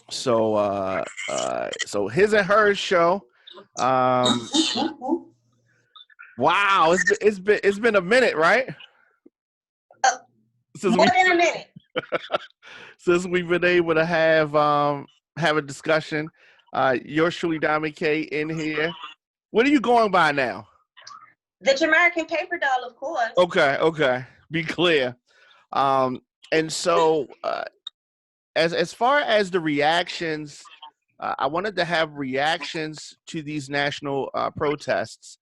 So his and hers show. Um, wow, it's been a minute, right? Since More we than a minute. since we've been able to have a discussion. Yours truly, Diamond K, in here. What are you going by now? The Jamaican paper doll, of course. Okay. Be clear. Um, and so as far as the reactions, I wanted to have reactions to these national protests,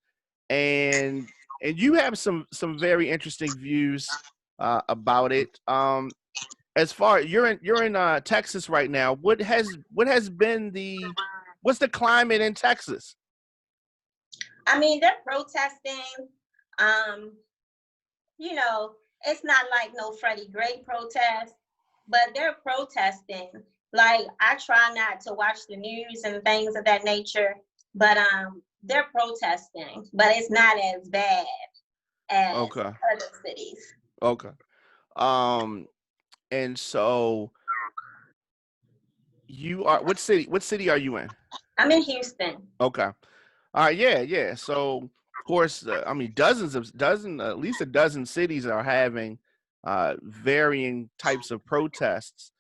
and you have some very interesting views about it. As far you're in Texas right now, what has been what's the climate in Texas? I mean, they're protesting. Um, you know, it's not like no Freddie Gray protest, but they're protesting. Like, I try not to watch the news and things of that nature, but they're protesting, but it's not as bad as Okay, other cities. okay. Um, and so you are what city? What city are you in? I'm in Houston. Okay. All right. Yeah. So, of course, I mean, at least a dozen cities are having varying types of protests.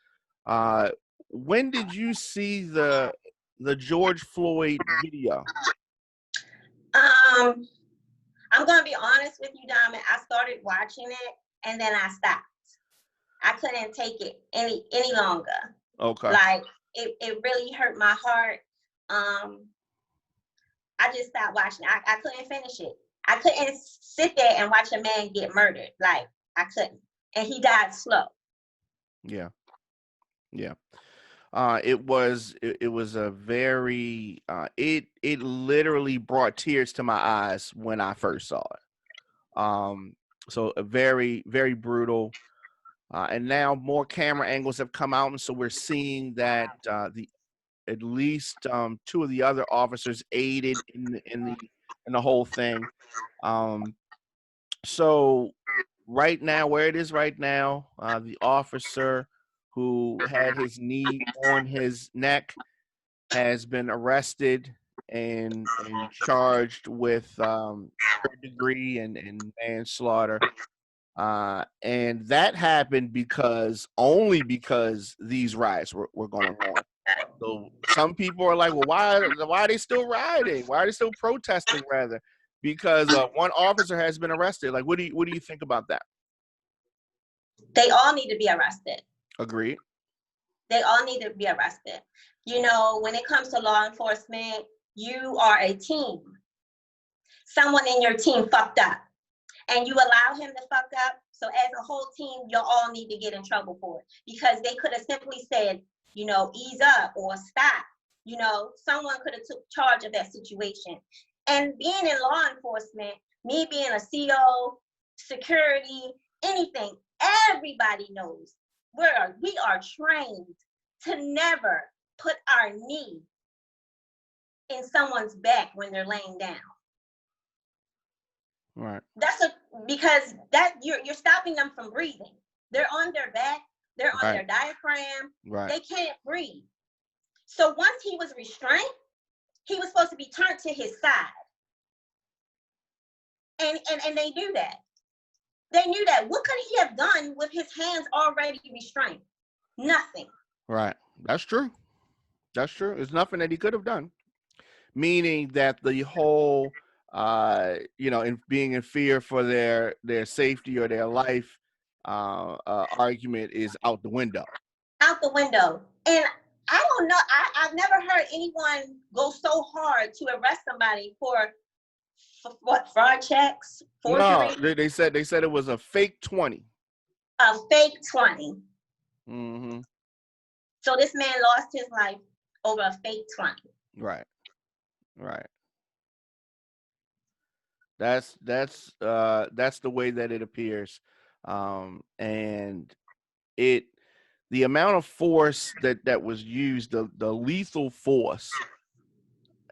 Uh, when did you see the George Floyd video? Um, I'm gonna be honest with you, Diamond. I started watching it and then I stopped. I couldn't take it any longer. Okay. Like, it really hurt my heart. Um, I just stopped watching. I couldn't finish it. I couldn't sit there and watch a man get murdered. Like, I couldn't. And he died slow. Yeah. Yeah. It was a very it literally brought tears to my eyes when I first saw it. So a very very brutal. And now more camera angles have come out, and so we're seeing that the at least two of the other officers aided in the whole thing. Um, so right now, where it is right now, the officer who had his knee on his neck has been arrested and charged with third degree and manslaughter. And that happened only because these riots were going on. So some people are like, well, why are they still rioting? Why are they still protesting rather? Because one officer has been arrested. Like, what do you think about that? They all need to be arrested. Agreed. They all need to be arrested. When it comes to law enforcement, you are a team. Someone in your team fucked up, and you allow him to fuck up. So as a whole team, you all need to get in trouble for it, because they could have simply said, ease up or stop. Someone could have took charge of that situation. And being in law enforcement, me being a CO, security, anything, everybody knows we are trained to never put our knee in someone's back when they're laying down. Right. Because that you're stopping them from breathing. They're on their back, they're on Right. their diaphragm, Right. they can't breathe. So once he was restrained, he was supposed to be turned to his side. And they knew that. They knew that. What could he have done with his hands already restrained? Nothing. Right. That's true. That's true. There's nothing that he could have done. Meaning that the whole, in being in fear for their safety or their life argument is out the window. Out the window. And I don't know. I've never heard anyone go so hard to arrest somebody for what, fraud checks, No, forgery, they said it was a fake 20. a fake 20. Mm-hmm. So this man lost his life over a fake 20. Right. Right. That's the way that it appears. And it the amount of force that was used, the lethal force,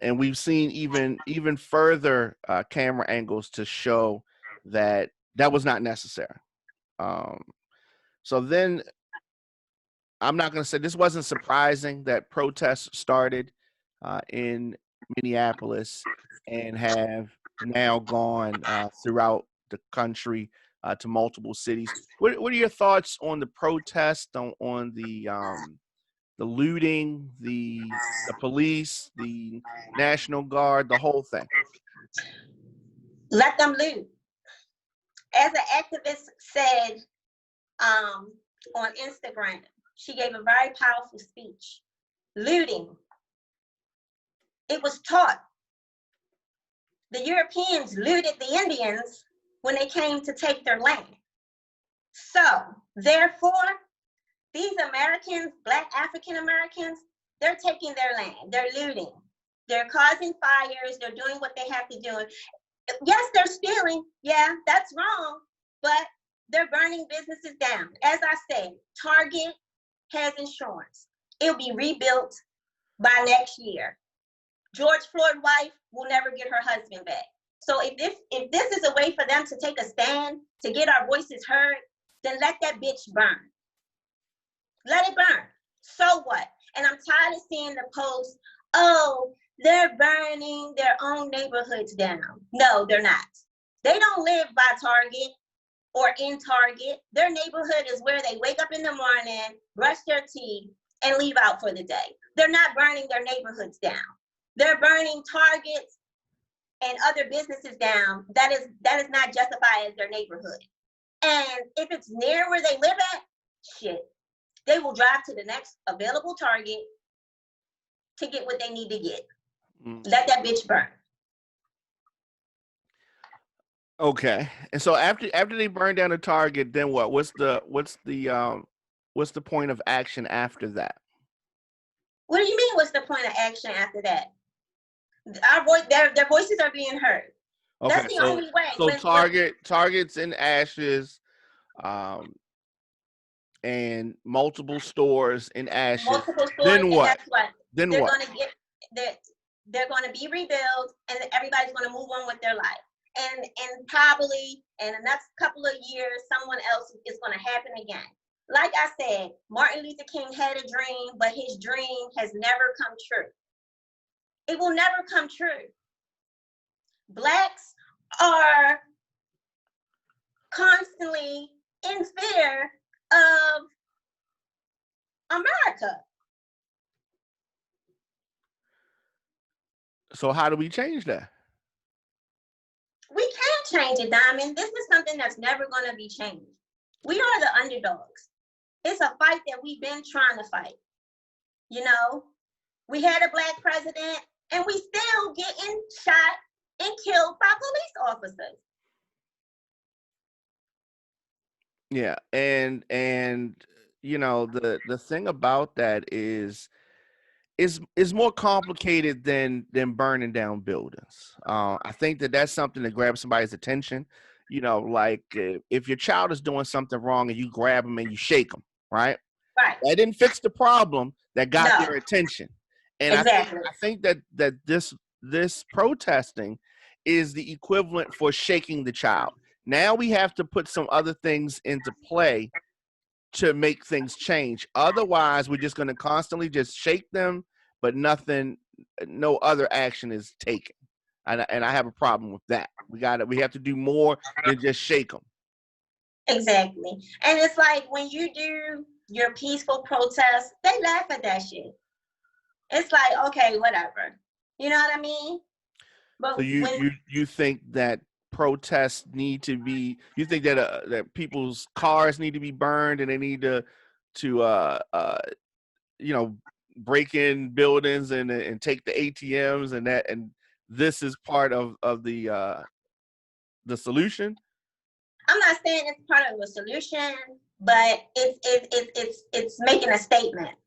and we've seen even further camera angles to show that was not necessary. Um, so then I'm not going to say this wasn't surprising that protests started in Minneapolis and have now gone throughout the country to multiple cities. What are your thoughts on the protest, on the looting, the police, the National Guard, the whole thing? Let them loot. As an activist said on Instagram, she gave a very powerful speech. Looting. It was taught. The Europeans looted the Indians when they came to take their land. So, therefore, these Americans, Black African Americans, they're taking their land. They're looting. They're causing fires. They're doing what they have to do. Yes, they're stealing. Yeah, that's wrong. But they're burning businesses down. As I said, Target has insurance. It'll be rebuilt by next year. George Floyd's wife will never get her husband back. So if this is a way for them to take a stand, to get our voices heard, then let that bitch burn. Let it burn. So what? And I'm tired of seeing the posts, oh, they're burning their own neighborhoods down. No, they're not. They don't live by Target or in Target. Their neighborhood is where they wake up in the morning, brush their teeth, and leave out for the day. They're not burning their neighborhoods down. They're burning Targets and other businesses down. That is not justified as their neighborhood. And if it's near where they live at, shit, they will drive to the next available Target to get what they need to get. Let that bitch burn. Okay. And so after they burn down the Target, then what? What's the point of action after that? What do you mean? What's the point of action after that? Their voices are being heard. Okay, that's the only way. So Target's in ashes, and multiple stores in ashes. Multiple stores. Then what? Then they're what? They're going to be rebuilt, and everybody's going to move on with their life. And probably in the next couple of years, someone else is going to happen again. Like I said, Martin Luther King had a dream, but his dream has never come true. It will never come true. Blacks are constantly in fear of America. So how do we change that? We can't change it, Diamond. This is something that's never going to be changed. We are the underdogs. It's a fight that we've been trying to fight. You know, we had a Black president, and we still getting shot and killed by police officers. Yeah, and you know, the thing about that is more complicated than burning down buildings. I think that's something that grabs somebody's attention. You know, like if your child is doing something wrong and you grab them and you shake them, right? Right. That didn't fix the problem. That got their attention. And exactly. I think that this protesting is the equivalent for shaking the child. Now we have to put some other things into play to make things change. Otherwise, we're just going to constantly just shake them, but no other action is taken. And I have a problem with that. We have to do more than just shake them. Exactly. And it's like when you do your peaceful protest, they laugh at that shit. It's like, okay, whatever. You know what I mean? But so you think that protests need to be? You think that that people's cars need to be burned and they need to break in buildings and take the ATMs and this is part of the solution? I'm not saying it's part of the solution, but it's making a statement.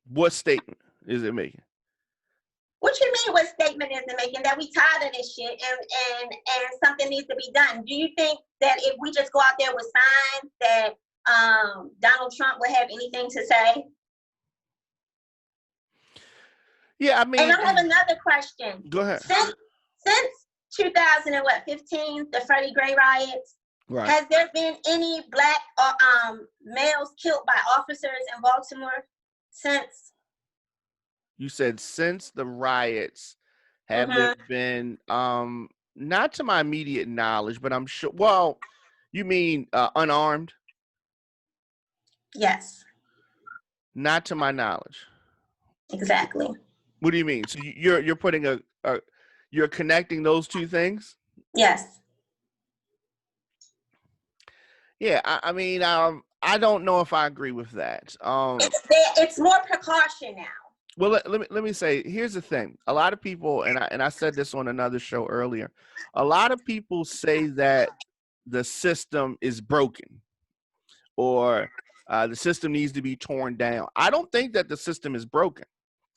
What statement is it making? What you mean? What statement is it making? That we tired of this shit and something needs to be done. Do you think that if we just go out there with signs that Donald Trump would have anything to say? Yeah, I mean. And I have another question. Go ahead. Since 2015, the Freddie Gray riots, Right. Has there been any black males killed by officers in Baltimore since? You said since the riots, have there Mm-hmm. been not to my immediate knowledge, but I'm sure. Well, you mean unarmed? Yes, Not to my knowledge. exactly. What do you mean? So you're putting a you're connecting those two things? Yes. Yeah, I mean, I don't know if I agree with that. It's more precaution now. Well, let me say, here's the thing. A lot of people, and I said this on another show earlier. A lot of people say that the system is broken or the system needs to be torn down. I don't think that the system is broken.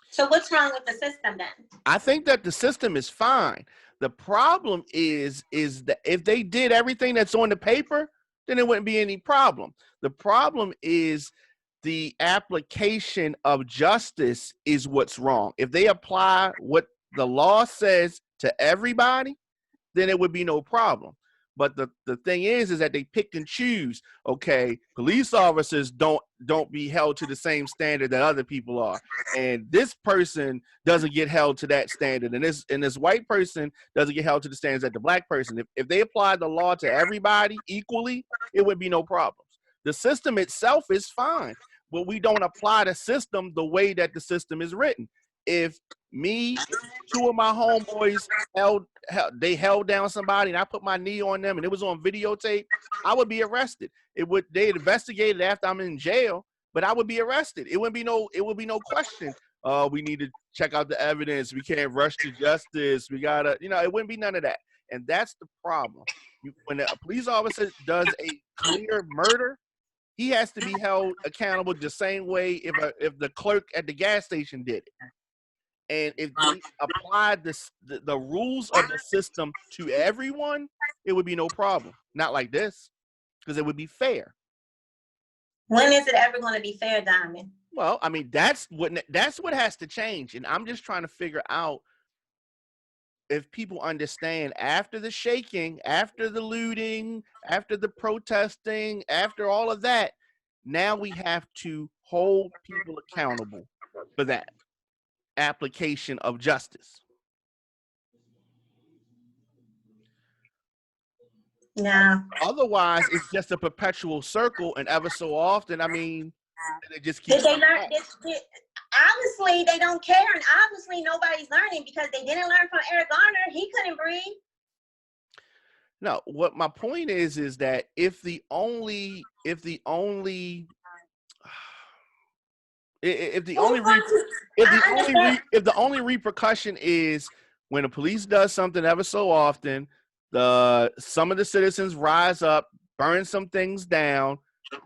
So what's wrong with the system then? I think that the system is fine. The problem is that if they did everything that's on the paper, then it wouldn't be any problem. The problem is the application of justice is what's wrong. If they apply what the law says to everybody, then it would be no problem. But the thing is that they pick and choose. Okay, police officers don't be held to the same standard that other people are, and this person doesn't get held to that standard, and this white person doesn't get held to the standards that the black person. If they applied the law to everybody equally, it would be no problems. The system itself is fine, but we don't apply the system the way that the system is written. If me, two of my homeboys they held down somebody and I put my knee on them and it was on videotape, I would be arrested. They'd investigate it after I'm in jail, but I would be arrested. It would be no question. We need to check out the evidence. We can't rush to justice. We gotta, it wouldn't be none of that. And that's the problem. When a police officer does a clear murder, he has to be held accountable the same way if the clerk at the gas station did it. And if they applied the rules of the system to everyone, it would be no problem. Not like this, because it would be fair. When is it ever going to be fair, Diamond? Well, I mean, that's what has to change. And I'm just trying to figure out if people understand after the shaking, after the looting, after the protesting, after all of that, now we have to hold people accountable for that application of justice. No. Otherwise, it's just a perpetual circle, and ever so often, I mean, it just keeps. Did they learn? Obviously, they don't care, and obviously, nobody's learning because they didn't learn from Eric Garner. He couldn't breathe. No, what my point is that if the only repercussion is when the police does something ever so often, some of the citizens rise up, burn some things down,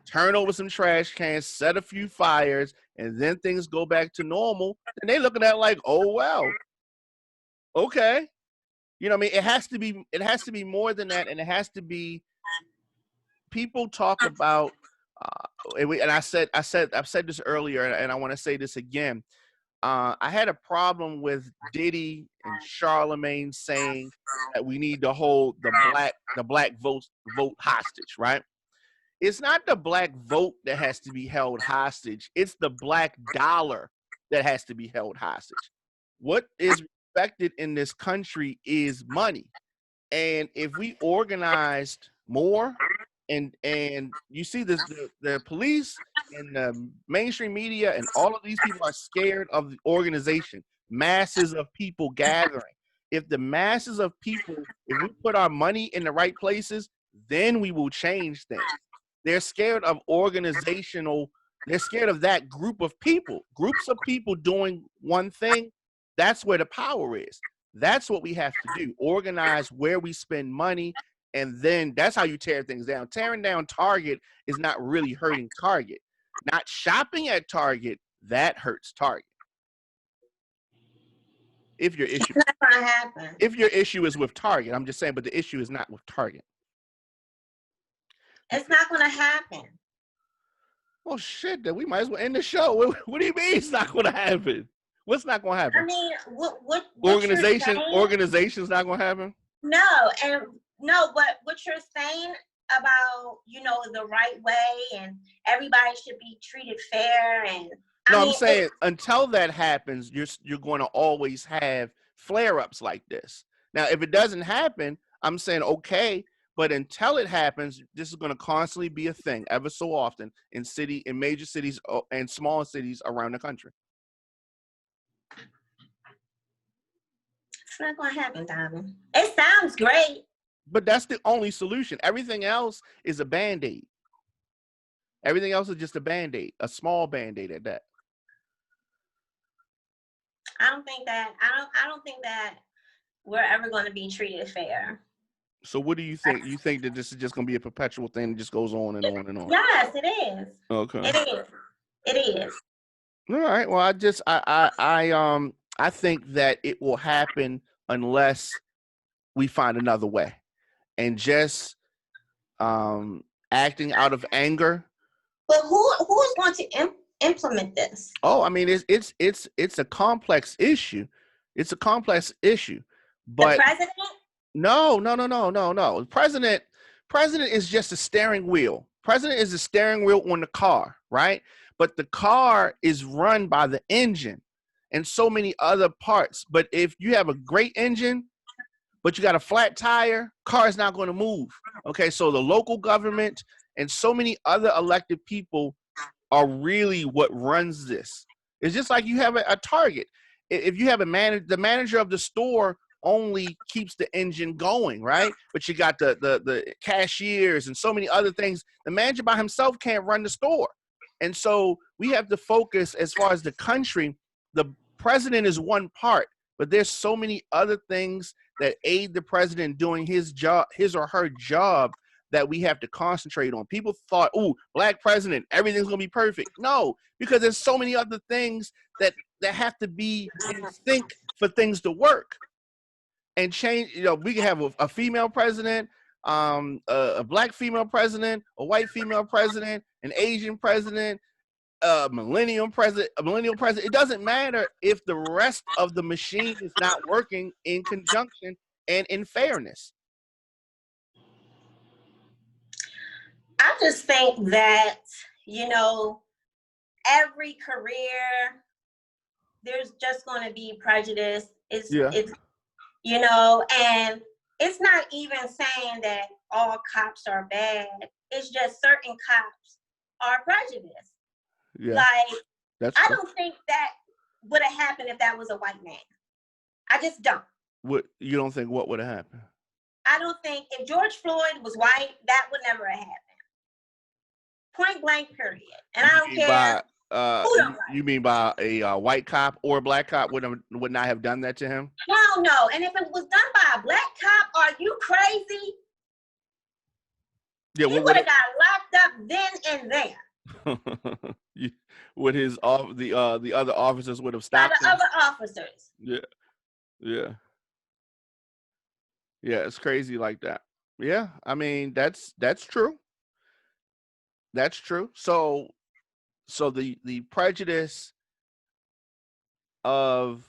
turn over some trash cans, set a few fires, and then things go back to normal, and they looking at it like, oh well, okay. You know what I mean? It has to be more than that, and it has to be. People talk about, and I've said this earlier, and I want to say this again. I had a problem with Diddy and Charlemagne saying that we need to hold the black vote hostage, right? It's not the black vote that has to be held hostage. It's the black dollar that has to be held hostage. What is respected in this country is money. And if we organized more, and you see this, the police and the mainstream media and all of these people are scared of the organization, masses of people gathering. If the masses of people, if we put our money in the right places, then we will change things. They're scared of they're scared of that groups of people doing one thing. That's where the power is. That's what we have to do. Organize where we spend money, and then that's how you tear things down. Tearing down Target is not really hurting Target. Not shopping at Target, that hurts Target. If your issue is with Target, I'm just saying, but the issue is not with Target. It's not going to happen. Well, shit, then we might as well end the show. What do you mean it's not going to happen? What's not going to happen? I mean, what organization's not going to happen? No, but what you're saying about, you know, the right way and everybody should be treated fair. And No, I I'm mean, saying until that happens, you're going to always have flare-ups like this. Now, if it doesn't happen, I'm saying okay, but until it happens, this is going to constantly be a thing ever so often in major cities and small cities around the country. it's not going to happen, Diamond. It sounds great. But that's the only solution. Everything else is a Band-Aid. Everything else is just a Band-Aid, a small Band-Aid at that. I don't think that we're ever going to be treated fair. So what do you think? You think that this is just going to be a perpetual thing that just goes on and on and on? Yes, it is. Okay. It is. It is. All right. Well, I think that it will happen unless we find another way, and just acting out of anger. But who's going to implement this? Oh, I mean, it's a complex issue. It's a complex issue. But the president? No. President is just a steering wheel. President is the steering wheel on the car, right? But the car is run by the engine and so many other parts. But if you have a great engine, but you got a flat tire, car is not going to move. Okay, so the local government and so many other elected people are really what runs this. It's just like you have a target. If you have the manager of the store only keeps the engine going, right? But you got the cashiers and so many other things. The manager by himself can't run the store. And so we have to focus as far as the country. The president is one part, but there's so many other things that aid the president doing his or her job, that we have to concentrate on. People thought, oh, black president, everything's going to be perfect. No, because there's so many other things that have to be in sync for things to work and change. You know, we can have a female president, a black female president, a white female president, an Asian president, a millennial president. It doesn't matter if the rest of the machine is not working in conjunction and in fairness. I just think that, you know, every career, there's just going to be prejudice. It's, you know, and it's not even saying that all cops are bad. It's just certain cops are prejudiced. Yeah. Like, I don't think that would have happened if that was a white man. I just don't. What, you don't think what would have happened? I don't think if George Floyd was white, that would never have happened. Point blank, period. And I don't care. You mean by a white cop or a black cop would not have done that to him? No. And if it was done by a black cop, are you crazy? Yeah, he would have got locked up then and there. Would the other officers would have stopped by the other officers? Yeah. It's crazy like that. Yeah, I mean that's true. That's true. So the prejudice of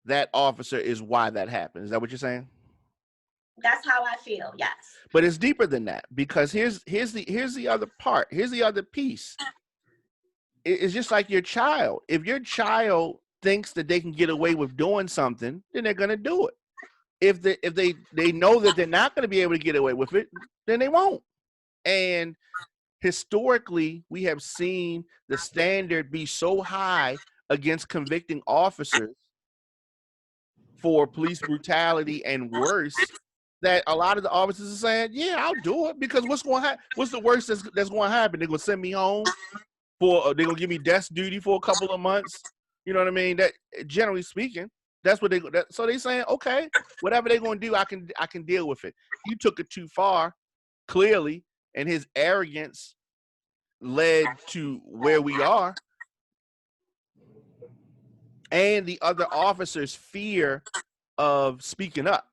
that officer is why that happened. Is that what you're saying? That's how I feel. Yes. But it's deeper than that, because here's the other part. Here's the other piece. It's just like your child. If your child thinks that they can get away with doing something, then they're going to do it. If they know that they're not going to be able to get away with it, then they won't. And historically, we have seen the standard be so high against convicting officers for police brutality and worse, that a lot of the officers are saying, yeah, I'll do it, because what's going to happen? What's the worst that's going to happen? They're going to send me home they're going to give me desk duty for a couple of months. You know what I mean? That, generally speaking, that's what so they're saying, okay, whatever they're going to do, I can deal with it. He took it too far, clearly, and his arrogance led to where we are. And the other officers' fear of speaking up.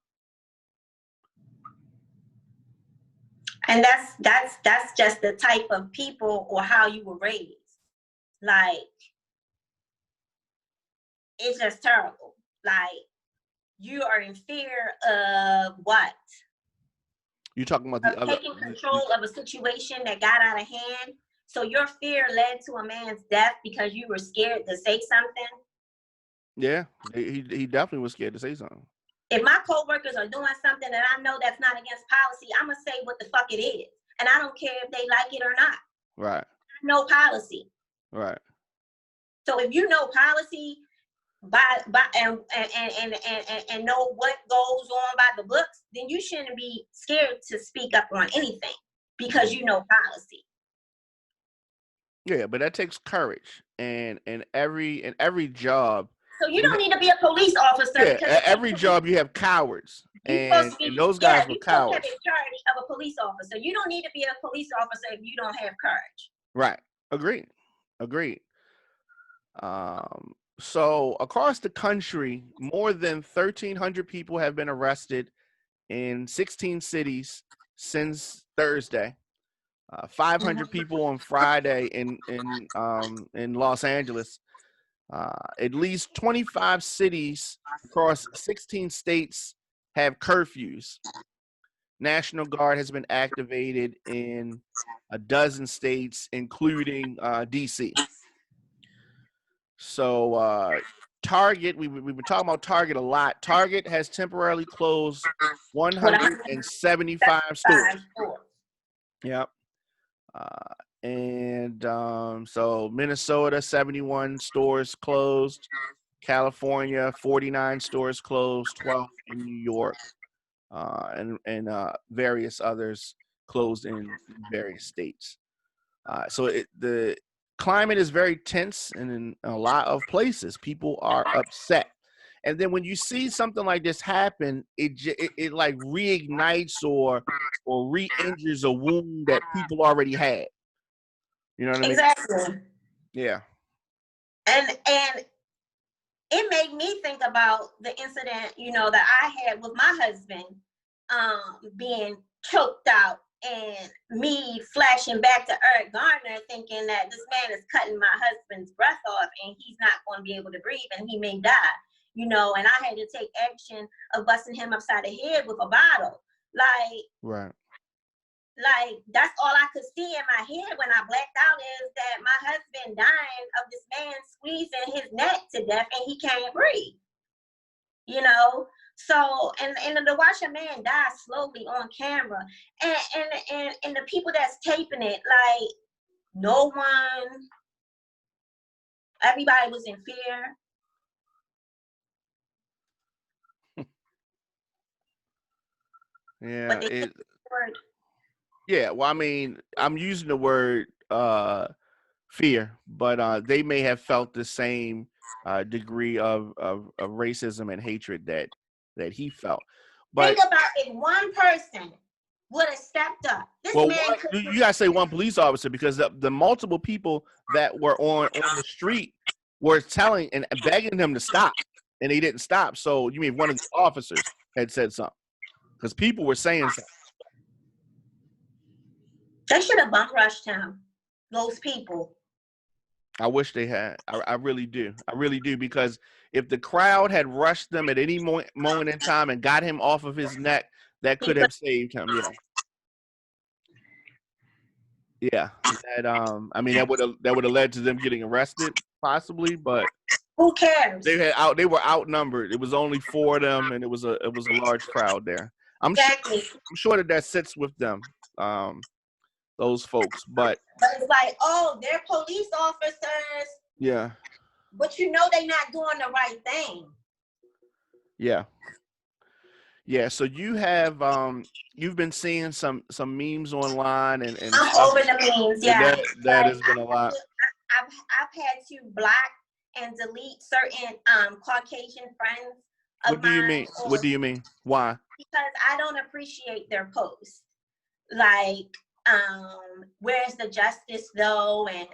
And that's just the type of people or how you were raised. Like, it's just terrible. Like, you are in fear of what? You talking about of the other? taking control of a situation that got out of hand. So your fear led to a man's death because you were scared to say something. Yeah, he definitely was scared to say something. If my coworkers are doing something that I know that's not against policy, I'm gonna say what the fuck it is, and I don't care if they like it or not. Right. No policy. Right. So if you know policy and know what goes on by the books, then you shouldn't be scared to speak up on anything because you know policy. Yeah, but that takes courage, and every job. So you don't need to be a police officer. Yeah, because every job you have cowards, and those guys were you're supposed to have cowards. a charge of a police officer. You don't need to be a police officer if you don't have courage. Right. Agreed. So across the country, more than 1,300 people have been arrested in 16 cities since Thursday. 500 people on Friday in Los Angeles. At least 25 cities across 16 states have curfews. National Guard has been activated in a dozen states, including DC. So Target, we've been talking about Target a lot. Target has temporarily closed 175 stores. Yep. So Minnesota, 71 stores closed. California, 49 stores closed. 12 in New York, and various others closed in various states. So the climate is very tense, and in a lot of places, people are upset. And then when you see something like this happen, it like reignites or re-injures a wound that people already had. You know what I mean? Exactly. Yeah. And it made me think about the incident, that I had with my husband being choked out, and me flashing back to Eric Garner thinking that this man is cutting my husband's breath off and he's not going to be able to breathe and he may die, and I had to take action of busting him upside the head with a bottle. Right. Like, that's all I could see in my head when I blacked out is that my husband dying of this man squeezing his neck to death and he can't breathe. So, and to watch a man die slowly on camera, and the people that's taping it, like, no one, everybody was in fear. Yeah. Yeah. Well, I mean, I'm using the word fear, but they may have felt the same degree of racism and hatred that he felt. But think about if one person would have stepped up. You gotta say one police officer, because the multiple people that were on the street were telling and begging him to stop, and he didn't stop. So you mean one of the officers had said something? Because people were saying something. They should have bump rushed him. Those people. I wish they had. I really do. I really do, because if the crowd had rushed them at any moment in time and got him off of his neck, that could have saved him. Yeah. I mean, that would have led to them getting arrested, possibly, but who cares? They were outnumbered. It was only 4 of them, and it was a large crowd there. I'm sure that sits with them, those folks, but it's like, oh, they're police officers. Yeah. But they're not doing the right thing. Yeah. Yeah, so you have you've been seeing some memes online and I'm stuff. over the memes, yeah. That has been a lot. I've had to block and delete certain Caucasian friends. What do you mean? What do you mean? Why? Because I don't appreciate their posts. Like, where's the justice though? And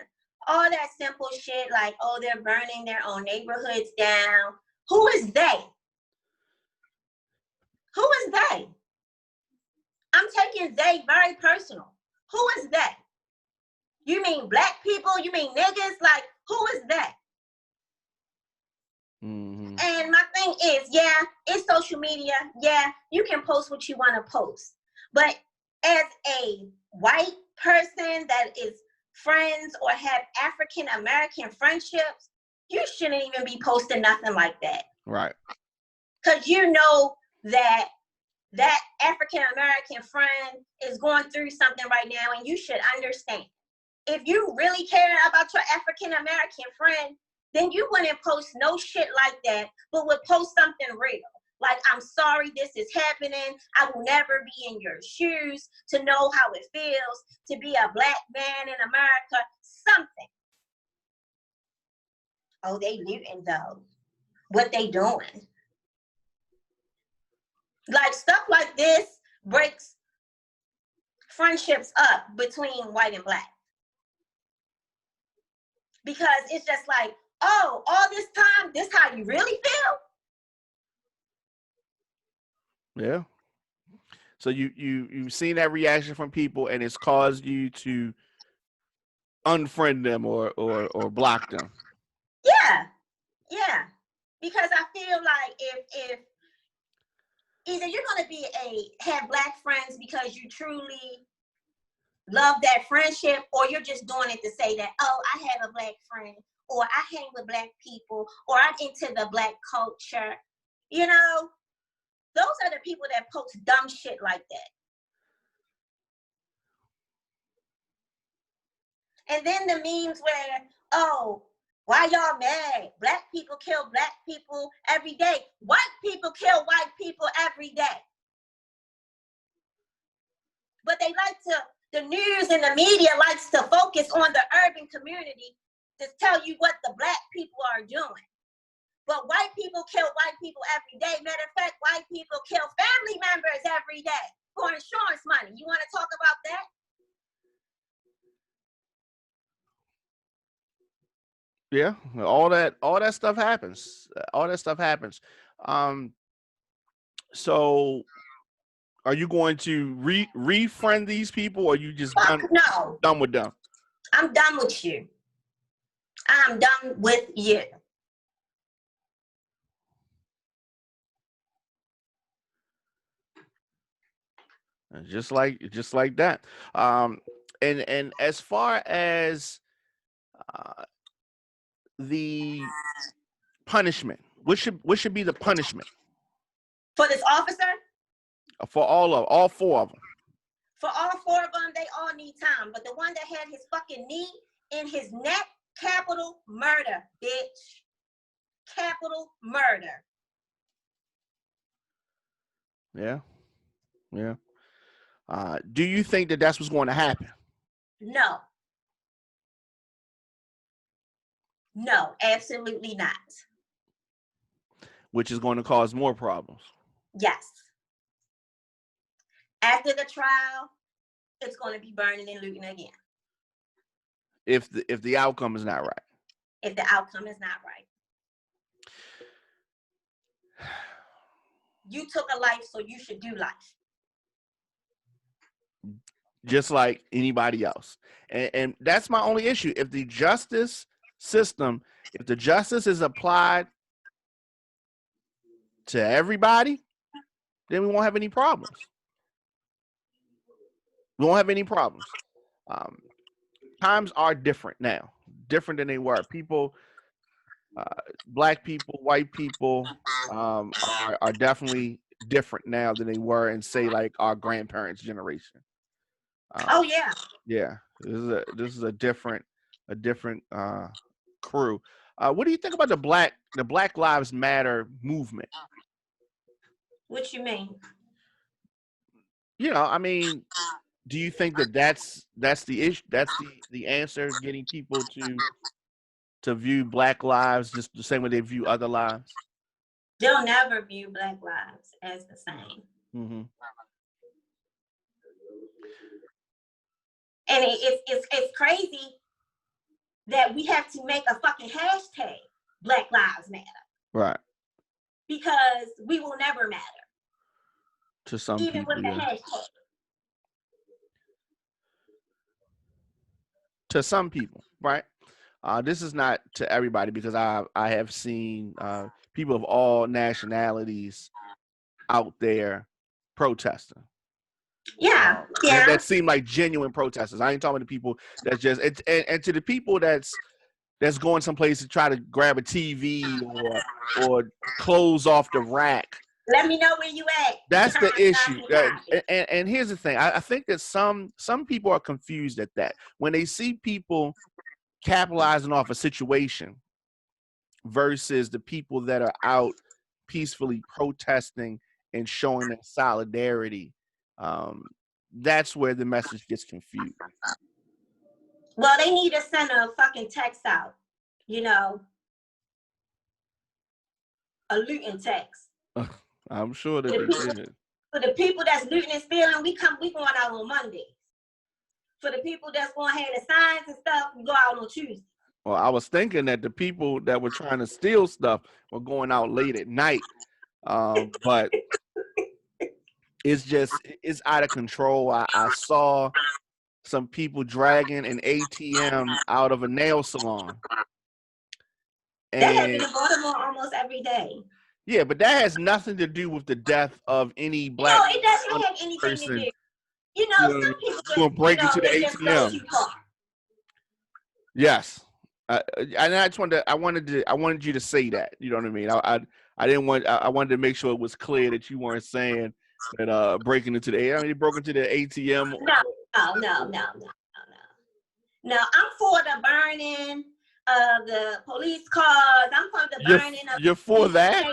all that simple shit, like, oh, they're burning their own neighborhoods down. Who is they? Who is they? I'm taking they very personal. Who is that? You mean black people? You mean niggas? Like, who is that? Mm-hmm. And my thing is, yeah, it's social media. Yeah, you can post what you want to post. But as a white person that is friends or have African American friendships, you shouldn't even be posting nothing like that. Right. Because you know that that African American friend is going through something right now, and you should understand. If you really care about your African American friend, then you wouldn't post no shit like that, but would post something real. Like, I'm sorry this is happening. I will never be in your shoes to know how it feels to be a black man in America. Something. Oh, they looting though. What they doing? Like, stuff like this breaks friendships up between white and black. Because it's just like, oh, all this time, this how you really feel? Yeah. So you've seen that reaction from people, and it's caused you to unfriend them or block them. Yeah. Because I feel like if either you're gonna have black friends because you truly love that friendship, or you're just doing it to say that, oh, I have a black friend, or I hang with black people, or I'm into the black culture. You know, those are the people that post dumb shit like that. And then the memes where, oh, why y'all mad? Black people kill black people every day. White people kill white people every day. But the news and the media likes to focus on the urban community to tell you what the black people are doing. But white people kill white people every day. Matter of fact, white people kill family members every day for insurance money. You want to talk about that? Yeah, all that stuff happens. All that stuff happens. So are you going to refriend these people, or are you just done with them? I'm done with you. I'm done with you. Just like that. And as far as the punishment, what should be the punishment for this officer? For all four of them. For all four of them, they all need time. But the one that had his fucking knee in his neck, capital murder, bitch. Capital murder. Yeah. Do you think that that's what's going to happen? No. No, absolutely not. Which is going to cause more problems. Yes. After the trial, it's going to be burning and looting again. If the outcome is not right. If the outcome is not right. You took a life, so you should do life. Just like anybody else. And that's my only issue. If the justice system, if the justice is applied to everybody, then we won't have any problems. We won't have any problems. Times are different now, different than they were. People, black people, white people are definitely different now than they were in, say, like our grandparents' generation. Oh yeah. Yeah, this is a different crew. What do you think about the Black Lives Matter movement? What you mean? You know, I mean, do you think that that's the issue? That's the answer, getting people to view Black lives just the same way they view other lives? They'll never view Black lives as the same. Mm-hmm. And it's crazy that we have to make a fucking hashtag Black Lives Matter. Right. Because we will never matter. To some even people, with the hashtag. To some people, right? This is not to everybody, because I have seen people of all nationalities out there protesting. Yeah, yeah. that seem like genuine protesters. I ain't talking to people that's just and to the people that's going someplace to try to grab a TV or clothes off the rack. Let me know where you at. That's the issue. And here's the thing. I think that some people are confused at that. When they see people capitalizing off a situation versus the people that are out peacefully protesting and showing their solidarity, that's where the message gets confused. Well, they need to send a fucking text out, you know, a looting text. I'm sure that they did. For the people that's looting and stealing, we going out on Mondays. For the people that's going to have the signs and stuff, we go out on Tuesday. Well, I was thinking that the people that were trying to steal stuff were going out late at night, but it's out of control. I saw some people dragging an ATM out of a nail salon. That happens in Baltimore almost every day. Yeah, but that has nothing to do with the death of any black. No, it doesn't have anything person. to do. You know, some people just break into the ATM. Yes, and I wanted you to say that. You know what I mean? I didn't want. I wanted to make sure it was clear that you weren't saying that breaking into the. I mean, they broke into the ATM. No. I'm for the burning of the police cars. I'm for the burning of. You're for that?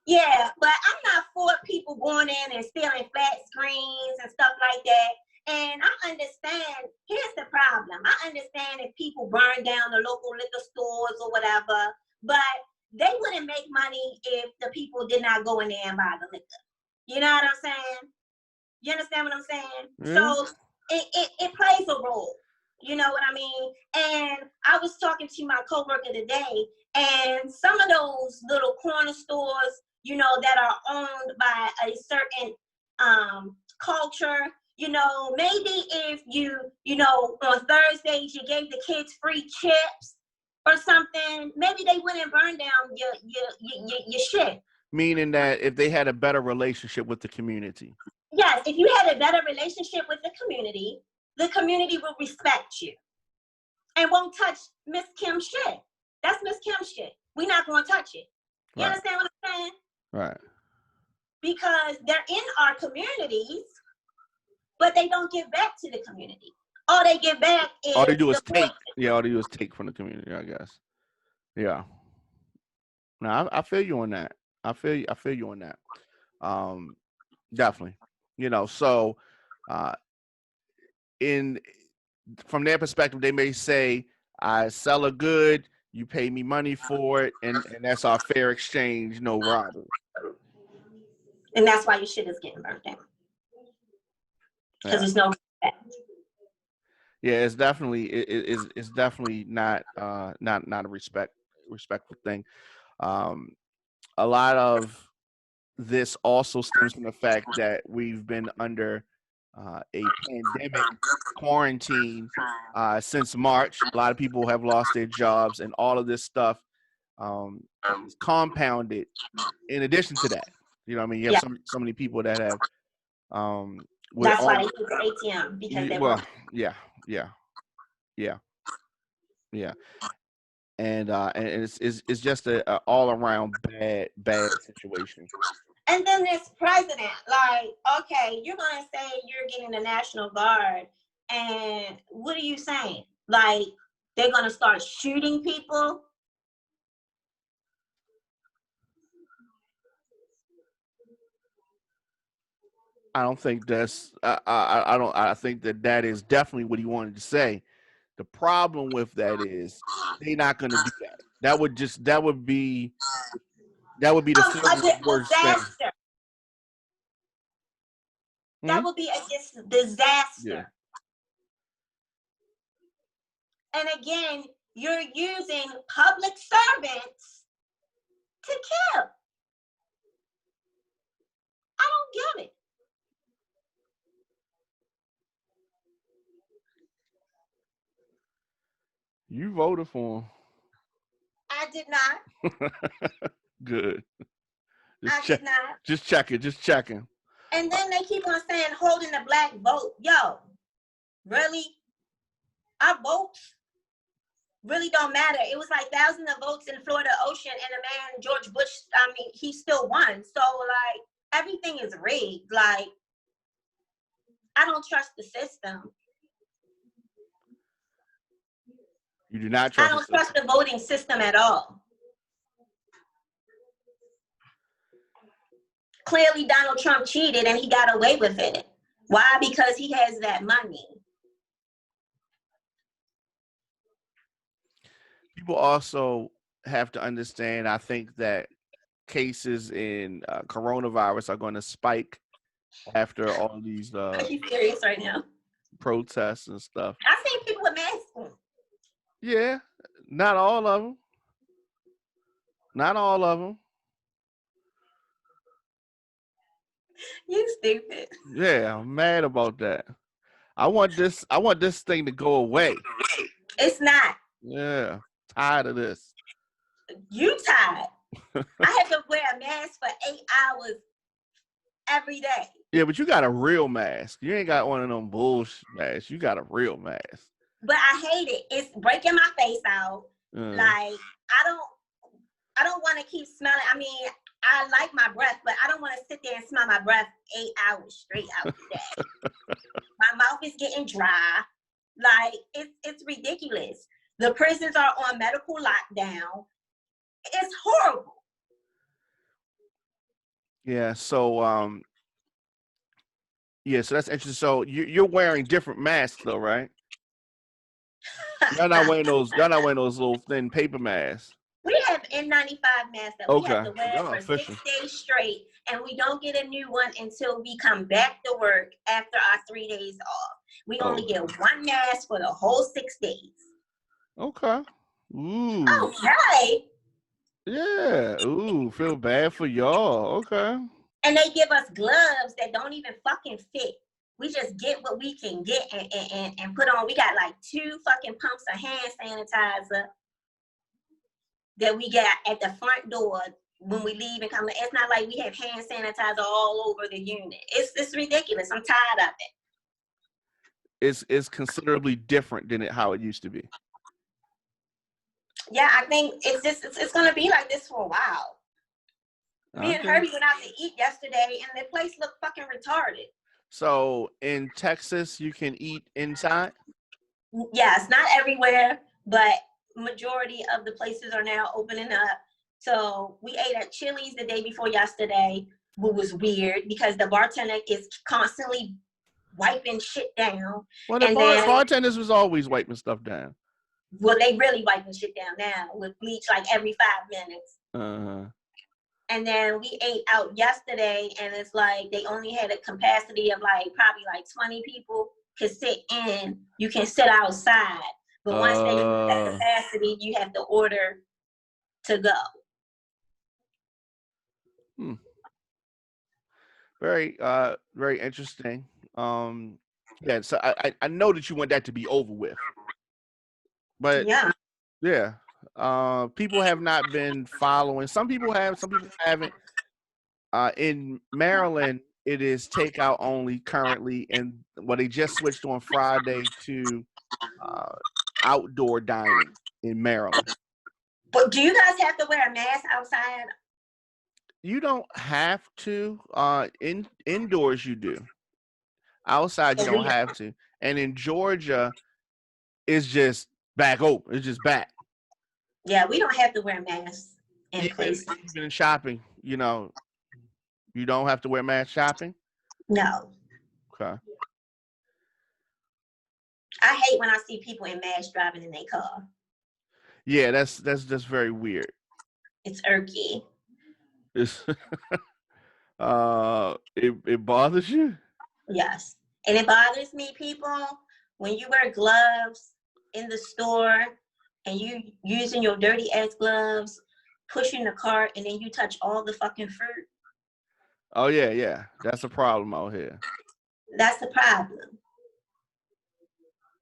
Yeah, but I'm not for people going in and stealing flat screens and stuff like that. And I understand, here's the problem. I understand if people burn down the local liquor stores or whatever, but they wouldn't make money if the people did not go in there and buy the liquor. You know what I'm saying? You understand what I'm saying? Mm-hmm. So it plays a role. You know what I mean? And I was talking to my coworker today, and some of those little corner stores, you know, that are owned by a certain culture, you know, maybe if you know, on Thursdays you gave the kids free chips or something, maybe they wouldn't burn down your shit. Meaning that if they had a better relationship with the community. Yes, if you had a better relationship with the community will respect you and won't touch Miss Kim's shit. That's Miss Kim's shit. We're not going to touch it. You understand what I'm saying? Right. Because they're in our communities, but they don't give back to the community. All they give back is all they do is take. Yeah, all they do is take from the community, I guess. Yeah. No, I feel you on that. I feel you on that. Definitely. You know, so from their perspective, they may say, I sell a good, you pay me money for it, and that's our fair exchange, no robbery. And that's why your shit is getting burnt down. Because there's no respect. Yeah, it's definitely not a respectful thing. A lot of this also stems from the fact that we've been under a pandemic quarantine since March. A lot of people have lost their jobs, and all of this stuff is compounded. In addition to that, you know, I mean, you have so many people that have. That's why they use the ATM because they were. Yeah. And it's just a all around bad situation. And then this president, like, okay, you're gonna say you're getting the National Guard, and what are you saying? Like, they're gonna start shooting people? I don't think that's. I think that is definitely what he wanted to say. The problem with that is they're not going to do that. That would be the worst disaster. thing. That would be a disaster. Yeah. And again, you're using public servants to kill. I don't get it. You voted for him. I did not. Good. Did not. Just checking. And then they keep on saying holding the black vote. Yo, really? Our votes really don't matter. It was like thousands of votes in Florida Ocean, and the man George Bush, I mean, he still won. So like everything is rigged. Like I don't trust the system. You do not I trust don't trust the voting system at all. Clearly, Donald Trump cheated and he got away with it. Why? Because he has that money. People also have to understand, I think that cases in coronavirus are going to spike after all these Are you serious right now? protests and stuff. I seen people with masks on. Yeah, not all of them. Not all of them. You stupid. Yeah, I'm mad about that. I want this thing to go away. It's not. Yeah, tired of this. You tired. I have to wear a mask for 8 hours every day. Yeah, but you got a real mask. You ain't got one of them bullshit masks. You got a real mask. But I hate it. It's breaking my face out. Like I don't want to keep smelling. I mean, I like my breath, but I don't want to sit there and smell my breath 8 hours straight out the day. My mouth is getting dry. Like it's ridiculous. The prisons are on medical lockdown. It's horrible. Yeah, so yeah, so that's interesting. So you're wearing different masks though, right? Y'all not wearing those little thin paper masks. We have N95 masks that we have to wear Y'all for official. 6 days straight, and we don't get a new one until we come back to work after our 3 days off. We only get one mask for the whole 6 days. Okay. Ooh. Okay. Yeah. Ooh, feel bad for y'all. Okay. And they give us gloves that don't even fucking fit. We just get what we can get and put on. We got like 2 fucking pumps of hand sanitizer that we got at the front door when we leave and come. It's not like we have hand sanitizer all over the unit. It's ridiculous. I'm tired of it. It's considerably different than how it used to be. Yeah, I think it's gonna be like this for a while. Me and Herbie went out to eat yesterday, and the place looked fucking retarded. So in Texas, you can eat inside? Yes, not everywhere, but majority of the places are now opening up. So we ate at Chili's the day before yesterday, which was weird because the bartender is constantly wiping shit down. Well, the bartenders was always wiping stuff down. Well, they really wiping shit down now with bleach like every 5 minutes. And then we ate out yesterday, and it's like they only had a capacity of like probably like 20 people could sit in. You can sit outside, but once they reach that capacity, you have to order to go. Very, very interesting. Yeah. So I know that you want that to be over with, but yeah. People have not been following. Some people have, some people haven't. In Maryland, it is takeout only currently, and they just switched on Friday to outdoor dining in Maryland. But do you guys have to wear a mask outside? You don't have to. Indoors you do. Outside you don't have to. And in Georgia, it's just back open. It's just back. Yeah, we don't have to wear masks in places. Even in shopping, you don't have to wear masks shopping? No. Okay. I hate when I see people in masks driving in their car. Yeah, that's just very weird. It's irky. It's it bothers you? Yes. And it bothers me, people, when you wear gloves in the store and you using your dirty ass gloves, pushing the cart, and then you touch all the fucking fruit. Oh yeah. That's a problem out here. That's the problem.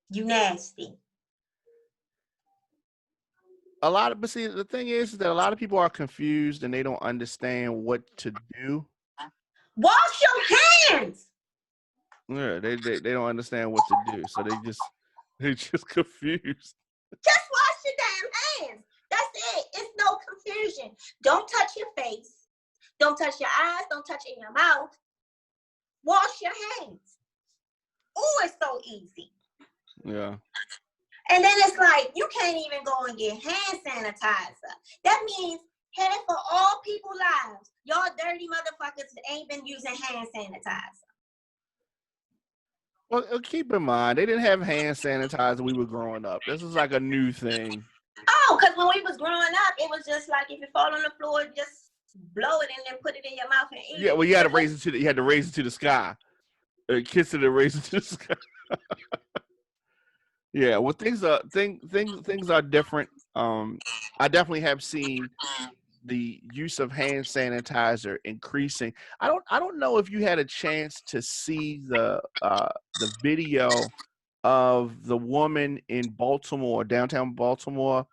You nasty. But see, the thing is that a lot of people are confused and they don't understand what to do. Wash your hands. Yeah, they don't understand what to do, so they just confused. Just wash your damn hands. That's it. It's no confusion. Don't touch your face. Don't touch your eyes. Don't touch in your mouth. Wash your hands. Oh, it's so easy. Yeah. And then it's like, you can't even go and get hand sanitizer. That means half of all people's lives, y'all dirty motherfuckers ain't been using hand sanitizer. Well, keep in mind, they didn't have hand sanitizer when we were growing up. This is like a new thing. Oh, because when we was growing up, it was just like if you fall on the floor, just blow it and then put it in your mouth and eat it. Yeah, well, you had to raise it to the sky. Kiss it and raise it to the sky. Yeah, well, things are different. I definitely have seen the use of hand sanitizer increasing. I don't know if you had a chance to see the video of the woman in Baltimore, downtown Baltimore,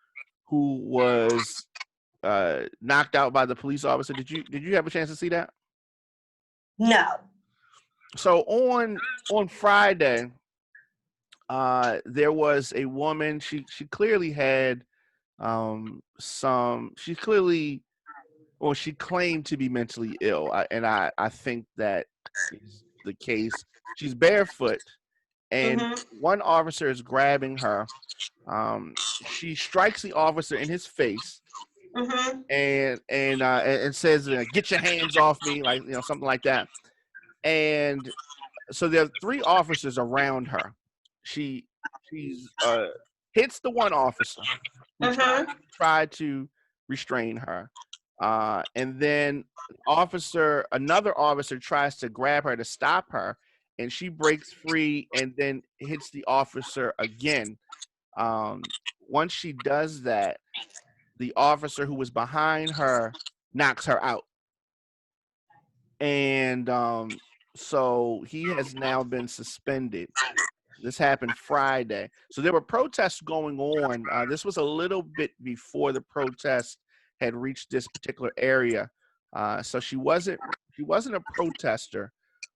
who was knocked out by the police officer. Did you have a chance to see that? No. So on Friday, there was a woman. She clearly had she clearly, or she claimed to be mentally ill, and I think that is the case. She's barefoot, and one officer is grabbing her. She strikes the officer in his face, and says, "Get your hands off me," like, something like that. And so there are three officers around her. She's hits the one officer who tried to restrain her, and then another officer tries to grab her to stop her, and she breaks free and then hits the officer again. Once she does that, the officer who was behind her knocks her out, and so he has now been suspended. This happened Friday. So there were protests going on. This was a little bit before the protest had reached this particular area. So she wasn't a protester.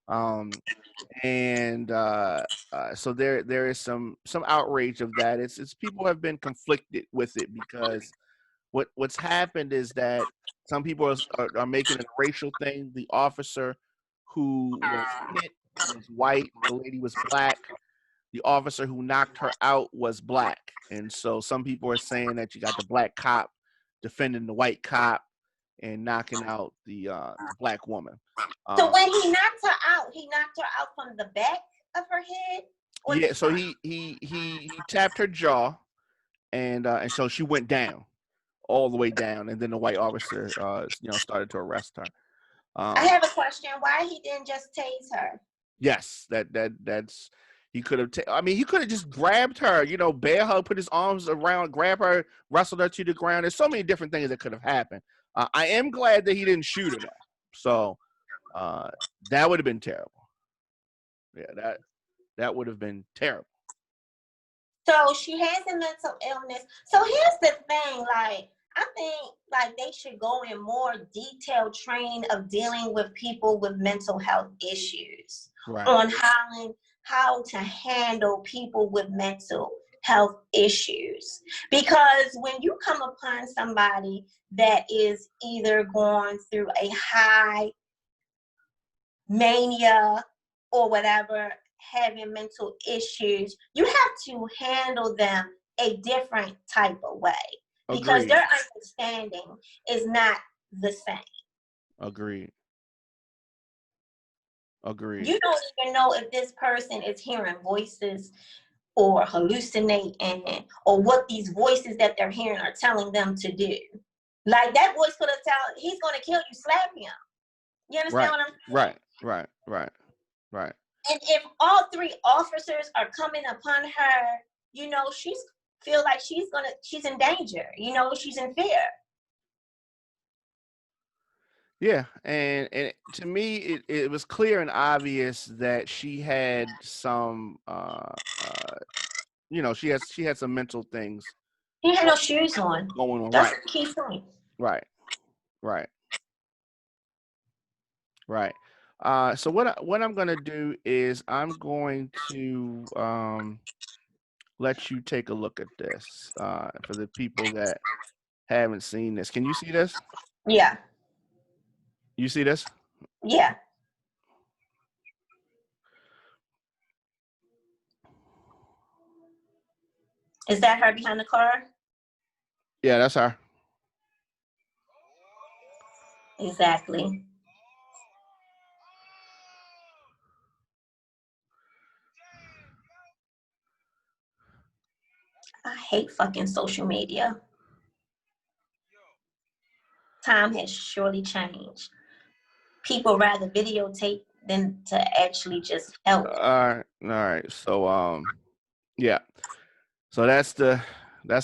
And so there is some outrage of that. It's people have been conflicted with it, because what's happened is that some people are making it a racial thing. The officer who was hit was white, the lady was black. The officer who knocked her out was black. And so some people are saying that you got the black cop defending the white cop and knocking out the black woman. So when he knocked her out from the back of her head? Yeah, so he tapped her jaw, and so she went down, all the way down, and then the white officer started to arrest her. I have a question. Why he didn't just tase her? Yes, that's he could have. He could have just grabbed her, bear her, put his arms around, grab her, wrestled her to the ground. There's so many different things that could have happened. I am glad that he didn't shoot her, though. So that would have been terrible. Yeah, that would have been terrible. So she has a mental illness. So here's the thing, like, I think like they should go in more detailed training of dealing with people with mental health issues, right, on how to handle people with mental health issues. Because when you come upon somebody that is either going through a high mania or whatever, having mental issues, you have to handle them a different type of way. Because Agreed. their understanding is not the same. Agreed. You don't even know if this person is hearing voices or hallucinating, or what these voices that they're hearing are telling them to do. Like that voice could have told, he's going to kill you, slap him. You understand what I'm saying? Right. And if all three officers are coming upon her, she's feel like she's in danger. She's in fear. Yeah, and to me, it was clear and obvious that she had some, she had some mental things. He had no shoes on. Going on. That's Right. the key point. Right. So what I'm gonna do is I'm going to let you take a look at this for the people that haven't seen this. Can you see this? Yeah. You see this? Yeah. Is that her behind the car? Yeah, that's her. Exactly. I hate fucking social media. Time has surely changed. People rather videotape than to actually just help. All right. So yeah. So that's the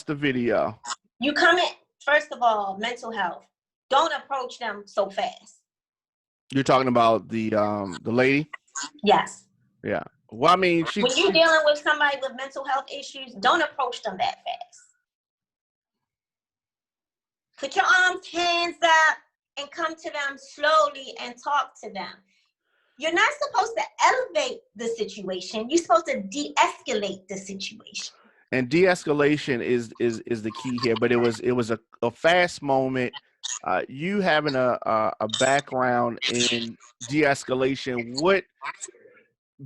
video. You come in, first of all, mental health. Don't approach them so fast. You're talking about the lady? Yes. Yeah. Well, I mean, When you're dealing with somebody with mental health issues, don't approach them that fast. Put your hands up and come to them slowly and talk to them. You're not supposed to elevate the situation. You're supposed to de-escalate the situation. And de-escalation is the key here. But it was a fast moment. You having a background in de-escalation. What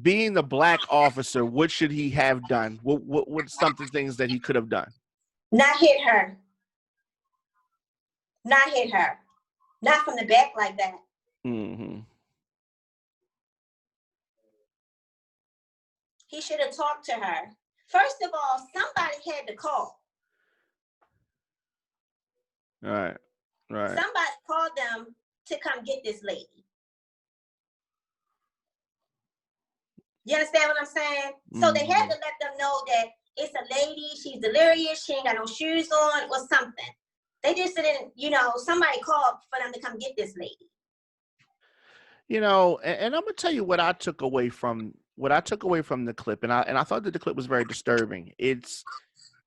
being the black officer? What should he have done? What something things that he could have done? Not hit her. Not hit her. Not from the back like that. Mm-hmm. He should have talked to her. First of all, somebody had to call. Right. Somebody called them to come get this lady. You understand what I'm saying? Mm-hmm. So they had to let them know that it's a lady, she's delirious, she ain't got no shoes on or something. They just didn't, somebody called for them to come get this lady. And I'm gonna tell you what I took away from the clip, and I thought that the clip was very disturbing. It's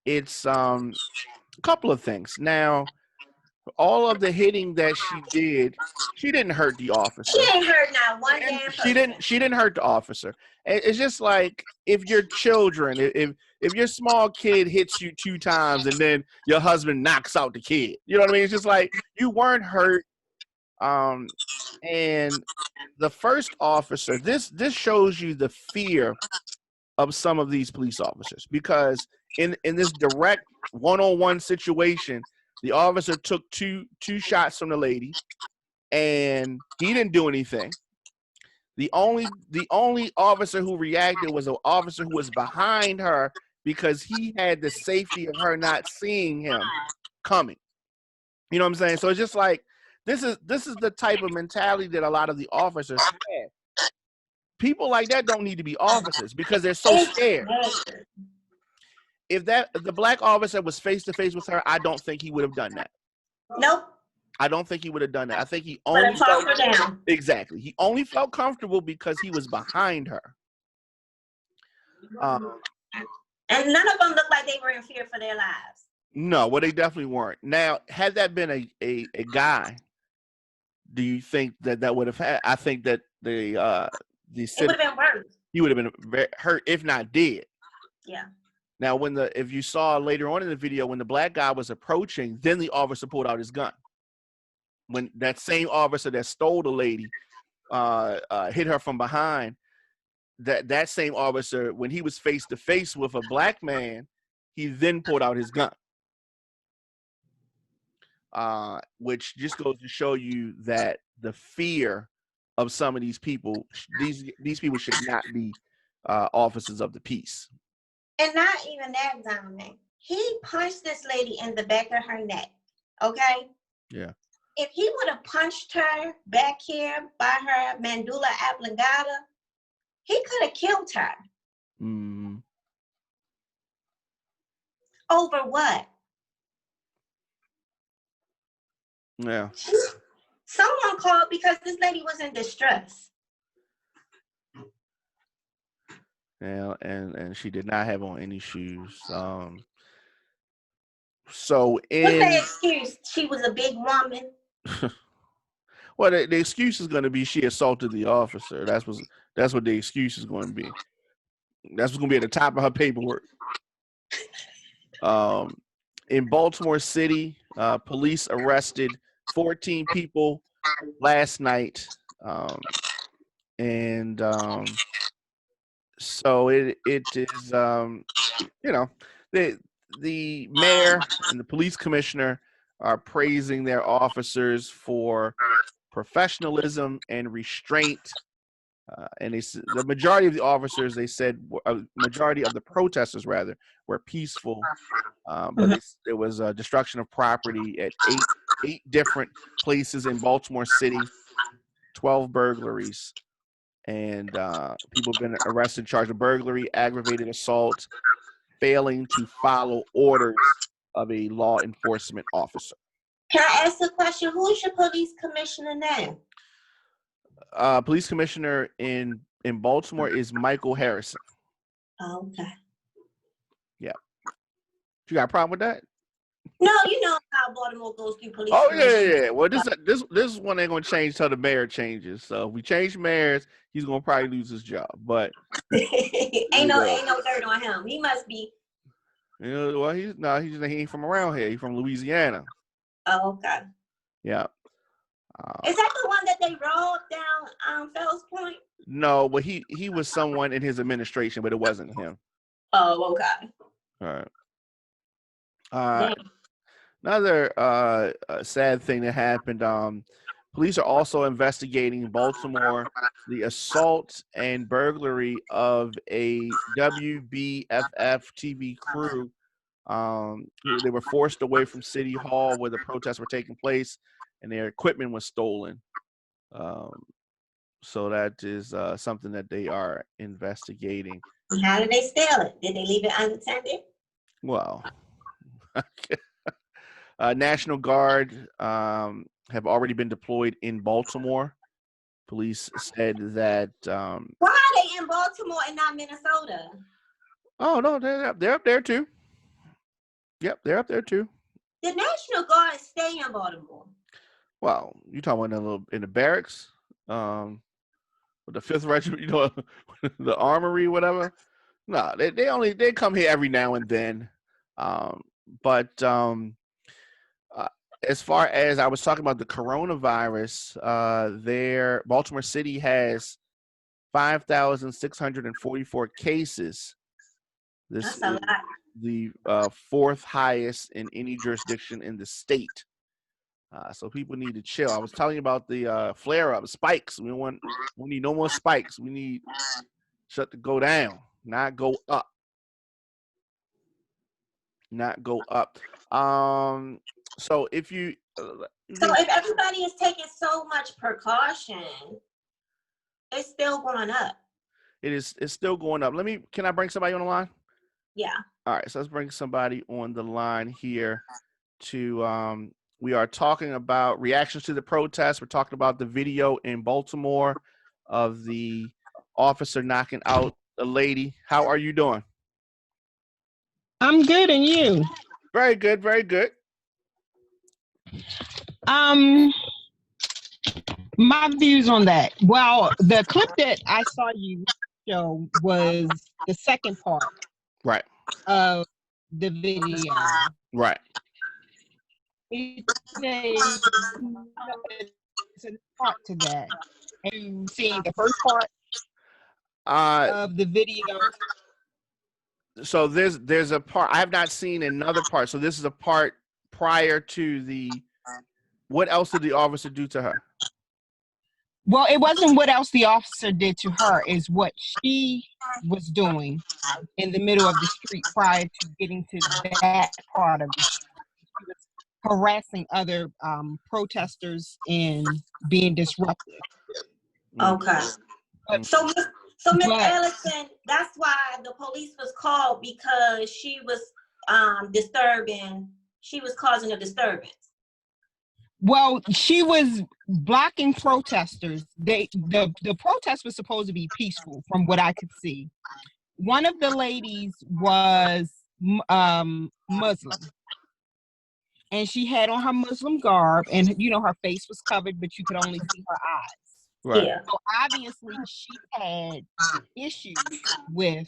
a couple of things. Now, all of the hitting that she didn't hurt the officer. She ain't hurt not one damn person. She didn't hurt the officer. It's just like if your children, if your small kid hits you 2 times and then your husband knocks out the kid. You know what I mean? It's just like you weren't hurt. And the first officer, this shows you the fear of some of these police officers, because in this direct one-on-one situation, the officer took two shots from the lady and he didn't do anything. The only officer who reacted was an officer who was behind her, because he had the safety of her not seeing him coming. You know what I'm saying? So it's just like this is the type of mentality that a lot of the officers have. People like that don't need to be officers because they're so scared. If the black officer was face to face with her, I don't think he would have done that. Nope. I don't think he would have done that. I think he only felt exactly. He only felt comfortable because he was behind her. And none of them looked like they were in fear for their lives. No, well, they definitely weren't. Now, had that been a guy, do you think that would have had? I think that it would have been worse. He would have been very hurt, if not dead. Yeah. Now, if you saw later on in the video, when the black guy was approaching, then the officer pulled out his gun. When that same officer that stole the lady hit her from behind, that same officer, when he was face to face with a black man, he then pulled out his gun. Which just goes to show you that the fear of some of these people, these people should not be officers of the peace. And not even that, Dominic. He punched this lady in the back of her neck. Okay? Yeah. If he would have punched her back here by her medulla oblongata, he could have killed her. Mm-hmm. Over what? Yeah. Someone called because this lady was in distress. Yeah, and she did not have on any shoes. So what's the excuse? She was a big woman. Well, the excuse is going to be she assaulted the officer. That's what the excuse is going to be. That's what's going to be at the top of her paperwork. In Baltimore City, police arrested 14 people last night, and so it is you know the mayor and the police commissioner are praising their officers for professionalism and restraint. And the majority of the officers, they said, majority of the protesters rather, were peaceful, but there was a destruction of property at eight different places in Baltimore City, 12 burglaries, and people have been arrested, charged with burglary, aggravated assault, failing to follow orders of a law enforcement officer. Can I ask a question? Who is your police commissioner now? Police commissioner in Baltimore is Michael Harrison. Oh, okay. Yeah. You got a problem with that? No, you know how Baltimore goes through police. Oh yeah. Well, this one ain't gonna change till the mayor changes. So if we change mayors, he's gonna probably lose his job. But ain't no dirt on him. He must be. Well, he ain't from around here. He's from Louisiana. Oh, okay. Yeah. Is that the one that they robbed down Fells Point? No, but he was someone in his administration, but it wasn't him. Oh, okay. All right. Another sad thing that happened. Police are also investigating in Baltimore the assault and burglary of a WBFF TV crew. They were forced away from City Hall where the protests were taking place, and their equipment was stolen. So that is something that they are investigating. How did they steal it? Did they leave it unattended? Well, National Guard have already been deployed in Baltimore. Police said that. Why are they in Baltimore and not Minnesota? Oh no, they're up there too. Yep, they're up there too. The National Guard stay in Baltimore. Well, you talking about in the barracks, with the 5th Regiment, the armory, whatever. No, they come here every now and then. But as far as I was talking about the coronavirus, Baltimore City has 5,644 cases. This is the 4th highest in any jurisdiction in the state. So people need to chill. I was telling you about the flare-up spikes. We need no more spikes. We need shut to go down, not go up. Not go up. So if everybody is taking so much precaution, it's still going up. It's still going up. Can I bring somebody on the line? Yeah. All right, so let's bring somebody on the line here to we are talking about reactions to the protests. We're talking about the video in Baltimore of the officer knocking out a lady. How are you doing? I'm good, and you? Very good, very good. My views on that. Well, the clip that I saw you show was the second part. Right. Of the video. Right. It's a part to that. Have you seen the first part of the video? So there's a part. I have not seen another part. So this is a part prior to the. What else did the officer do to her? Well, it wasn't what else the officer did to her. Is what she was doing in the middle of the street prior to getting to that part of the street. She was harassing other protesters and being disruptive. Okay. So Ms. Ellison, that's why the police was called, because she was disturbing. She was causing a disturbance. Well, she was blocking protesters. The protest was supposed to be peaceful, from what I could see. One of the ladies was Muslim, and she had on her Muslim garb, and you know her face was covered, but you could only see her eyes. Right. Yeah. So obviously she had issues with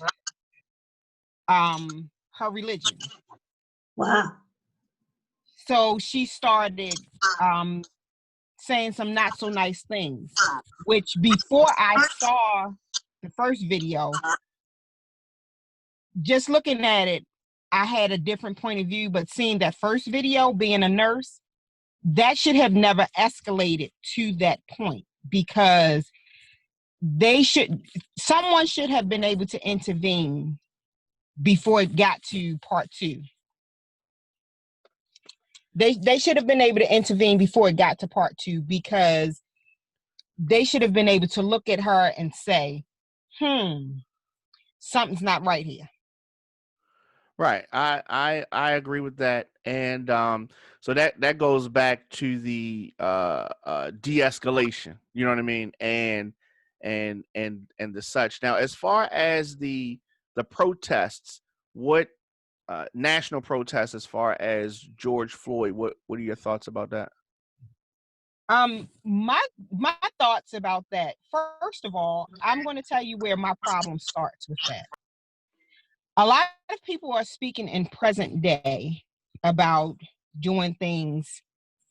her religion. Wow. So she started saying some not so nice things, which before I saw the first video, just looking at it, I had a different point of view, but seeing that first video, being a nurse, that should have never escalated to that point, because someone should have been able to intervene before it got to part two. They should have been able to intervene before it got to part two, because they should have been able to look at her and say, something's not right here. Right. I agree with that. And so that goes back to the de-escalation, you know what I mean? And the such. Now, as far as the protests, what national protests as far as George Floyd, what are your thoughts about that? My thoughts about that. First of all, I'm going to tell you where my problem starts with that. A lot of people are speaking in present day about doing things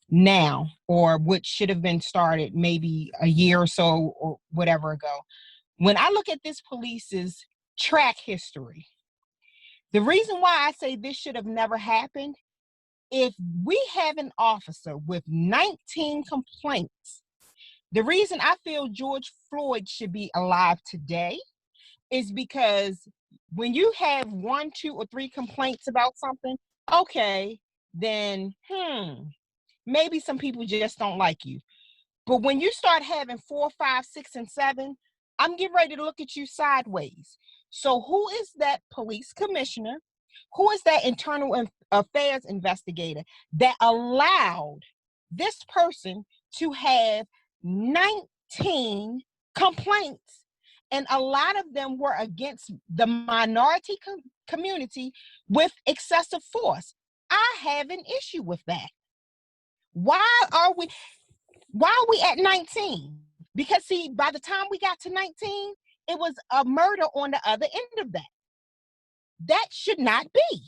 now, or what should have been started maybe a year or so or whatever ago. When I look at this police's track history, the reason why I say this should have never happened, if we have an officer with 19 complaints, the reason I feel George Floyd should be alive today is because when you have 1, 2, or 3 complaints about something, okay, then maybe some people just don't like you. But when you start having 4, 5, 6, and 7, I'm getting ready to look at you sideways. So who is that police commissioner? Who is that internal affairs investigator that allowed this person to have 19 complaints? And a lot of them were against the minority community with excessive force. I have an issue with that. Why are we at 19? Because see, by the time we got to 19, it was a murder on the other end of that. That should not be.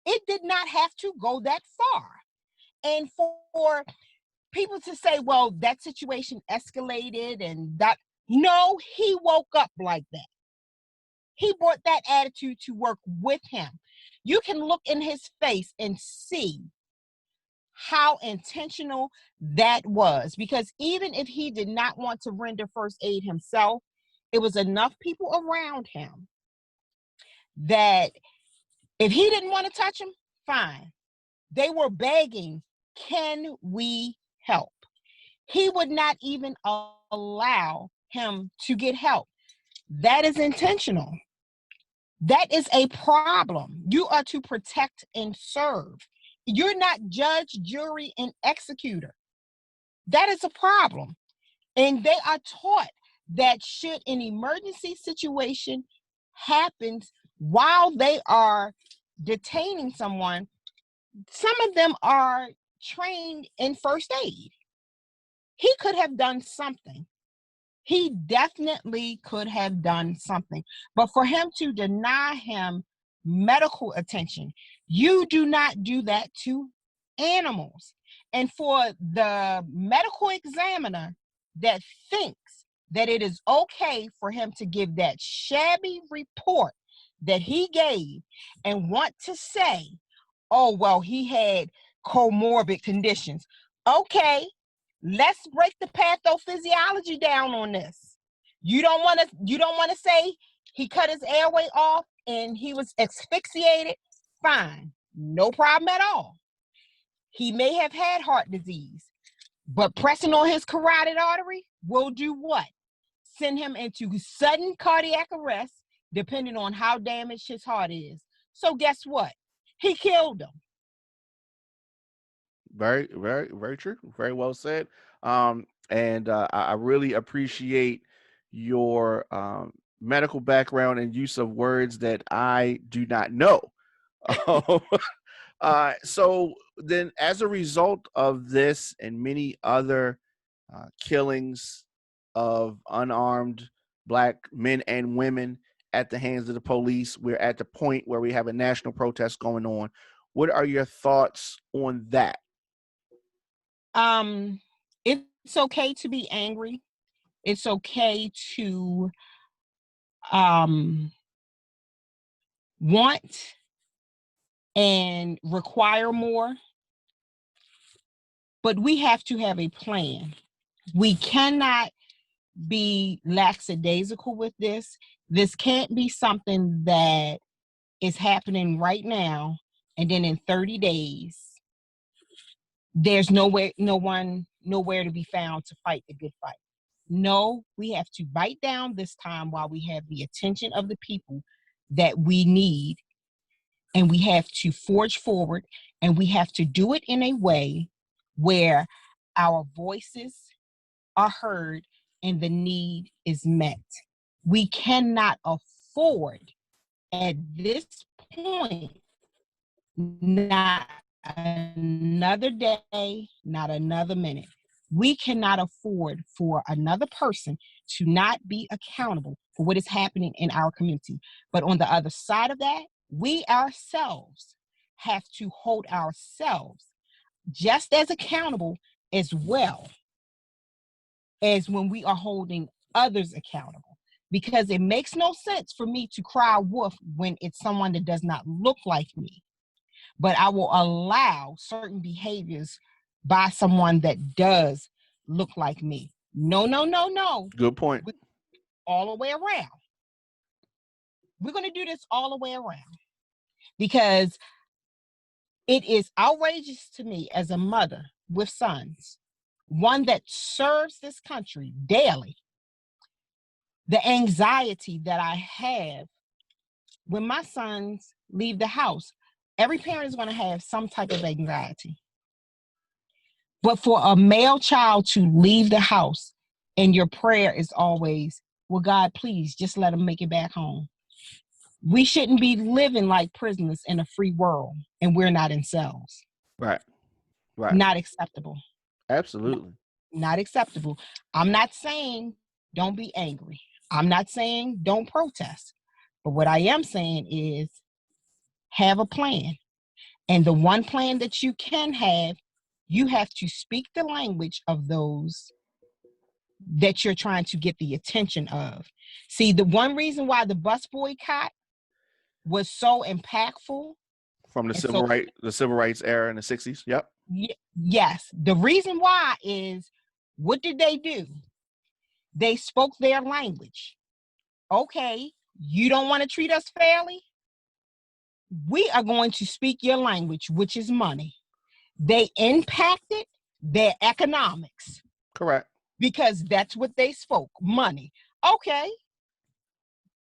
It did not have to go that far. And for people to say, well, that situation escalated and that, no, he woke up like that. He brought that attitude to work with him. You can look in his face and see how intentional that was, because even if he did not want to render first aid himself, it was enough people around him that if he didn't want to touch him, fine. They were begging, can we help? He would not even allow him to get help. That is intentional. That is a problem. You are to protect and serve. You're not judge, jury, and executor. That is a problem. And they are taught that should an emergency situation happen while they are detaining someone, some of them are trained in first aid. He could have done something. He definitely could have done something. But for him to deny him medical attention, you do not do that to animals. And for the medical examiner that thinks that it is okay for him to give that shabby report that he gave and want to say, oh, well, he had comorbid conditions. Okay, let's break the pathophysiology down on this. You don't want to say he cut his airway off and he was asphyxiated. Fine. No problem at all. He may have had heart disease, but pressing on his carotid artery will do what? Send him into sudden cardiac arrest, depending on how damaged his heart is. So guess what? He killed him. Very, very, very true. Very well said. And I really appreciate your medical background and use of words that I do not know. So then, as a result of this and many other killings of unarmed Black men and women at the hands of the police, we're at the point where we have a national protest going on. What are your thoughts on that? It's okay to be angry. It's okay to want and require more, but we have to have a plan. We cannot be lackadaisical with this. This can't be something that is happening right now, and then in 30 days, there's nowhere to be found to fight the good fight. No, we have to bite down this time while we have the attention of the people that we need, and we have to forge forward, and we have to do it in a way where our voices are heard and the need is met. We cannot afford at this point, not another day, not another minute. We cannot afford for another person to not be accountable for what is happening in our community. But on the other side of that, we ourselves have to hold ourselves just as accountable as well as when we are holding others accountable. Because it makes no sense for me to cry wolf when it's someone that does not look like me. But I will allow certain behaviors by someone that does look like me. No, no, no, no. Good point. All the way around. We're going to do this all the way around because it is outrageous to me as a mother with sons, one that serves this country daily, the anxiety that I have when my sons leave the house. Every parent is going to have some type of anxiety. But for a male child to leave the house and your prayer is always, well, God, please just let him make it back home. We shouldn't be living like prisoners in a free world and we're not in cells. Right. Not acceptable. Absolutely. Not acceptable. I'm not saying don't be angry. I'm not saying don't protest. But what I am saying is have a plan. And the one plan that you can have, you have to speak the language of those that you're trying to get the attention of. See, the one reason why the bus boycott was so impactful From the and civil rights era in the 60s. Yep. Yes. The reason why is, what did they do? They spoke their language. Okay, you don't want to treat us fairly? We are going to speak your language, which is money. They impacted their economics. Correct. Because that's what they spoke, money. Okay,